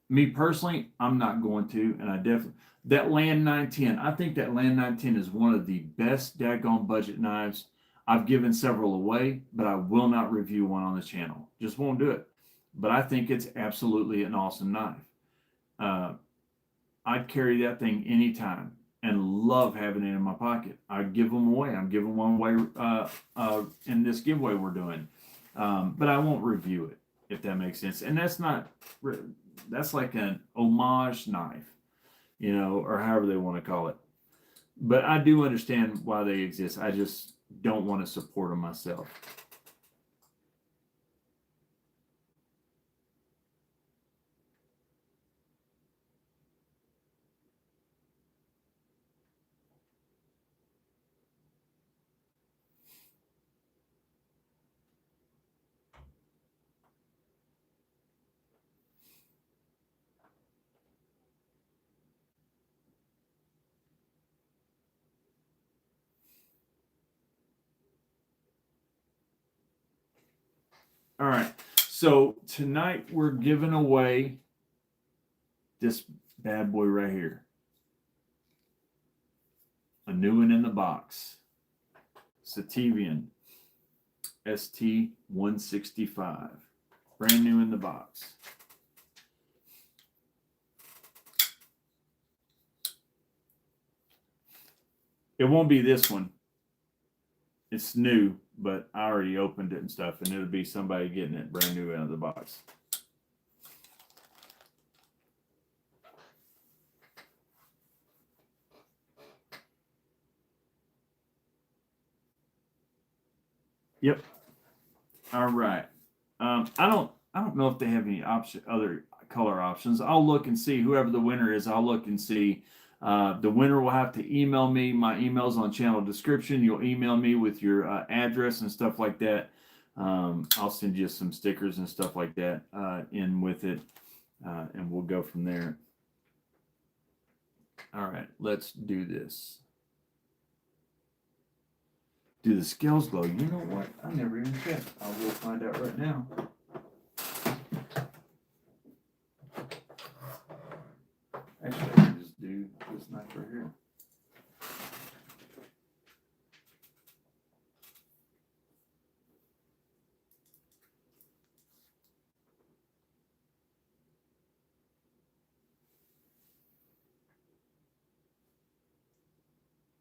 Me personally, I'm not going to. And I definitely, that Land 910, I think that Land 910 is one of the best daggone budget knives. I've given several away, but I will not review one on the channel. Just won't do it. But I think it's absolutely an awesome knife. I'd carry that thing anytime and love having it in my pocket. I'd give them away. I'm giving one away in this giveaway we're doing. But I won't review it, if that makes sense. And that's like an homage knife, or however they want to call it. But I do understand why they exist. I just don't want to support them myself. All right. So tonight we're giving away this bad boy right here. A new one in the box. Sativian ST165. Brand new in the box. It won't be this one. It's new, but I already opened it and stuff, and it'll be somebody getting it brand new out of the box. Yep. All right. I don't know if they have any other color options. I'll look and see. Whoever the winner is, I'll look and see. The winner will have to email me. My email's on channel description. You'll email me with your address and stuff like that. I'll send you some stickers and stuff like that in with it, and we'll go from there. All right, let's do this. Do the scales glow? You know what? I never even checked. I will find out right now. Actually, I can just do this knife right here.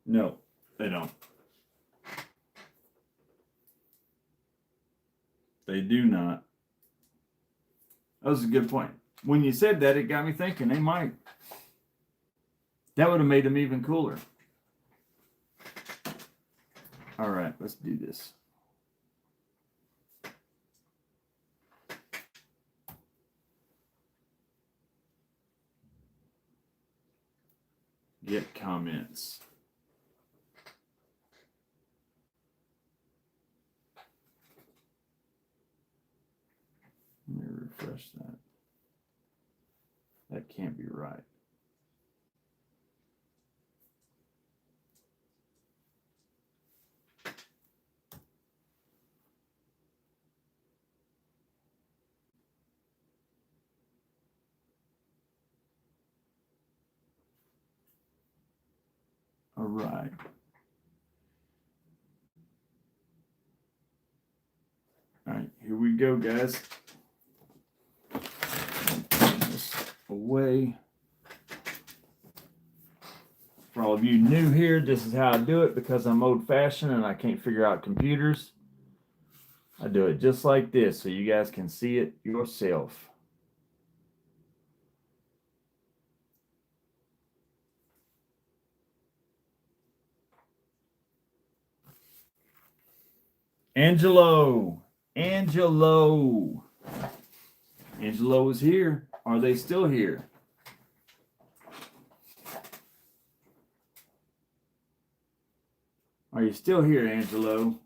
No, they don't. They do not. That was a good point. When you said that, it got me thinking they might. That would have made them even cooler. All right, let's do this. Get comments. Let me refresh that. That can't be right. All right. All right, here we go, guys. Put this away. For all of you new here, this is how I do it because I'm old-fashioned and I can't figure out computers. I do it just like this so you guys can see it yourself. Angelo is here. Are they still here? Are you still here, Angelo?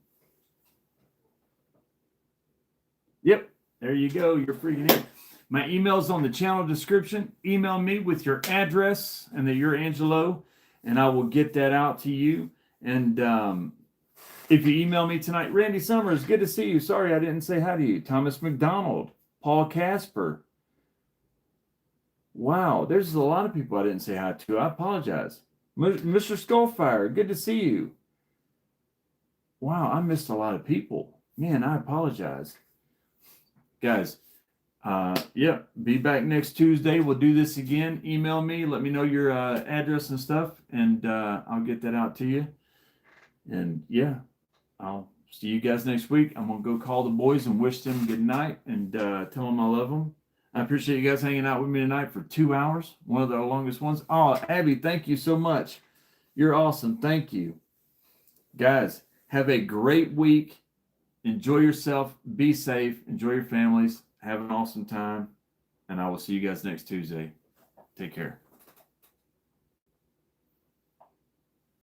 Yep, there you go. You're freaking in. My email's on the channel description. Email me with your address and that you're Angelo, and I will get that out to you. And if you email me tonight, Randy Summers, good to see you. Sorry I didn't say hi to you. Thomas McDonald, Paul Casper. Wow, there's a lot of people I didn't say hi to. I apologize. Mr. Skullfire, good to see you. Wow, I missed a lot of people. Man, I apologize. Guys, yeah, be back next Tuesday. We'll do this again. Email me. Let me know your address and stuff, and I'll get that out to you. And, yeah, I'll see you guys next week. I'm going to go call the boys and wish them good night and tell them I love them. I appreciate you guys hanging out with me tonight for 2 hours, one of the longest ones. Oh, Abby, thank you so much. You're awesome. Thank you. Guys, have a great week. Enjoy yourself. Be safe. Enjoy your families. Have an awesome time. And I will see you guys next Tuesday. Take care.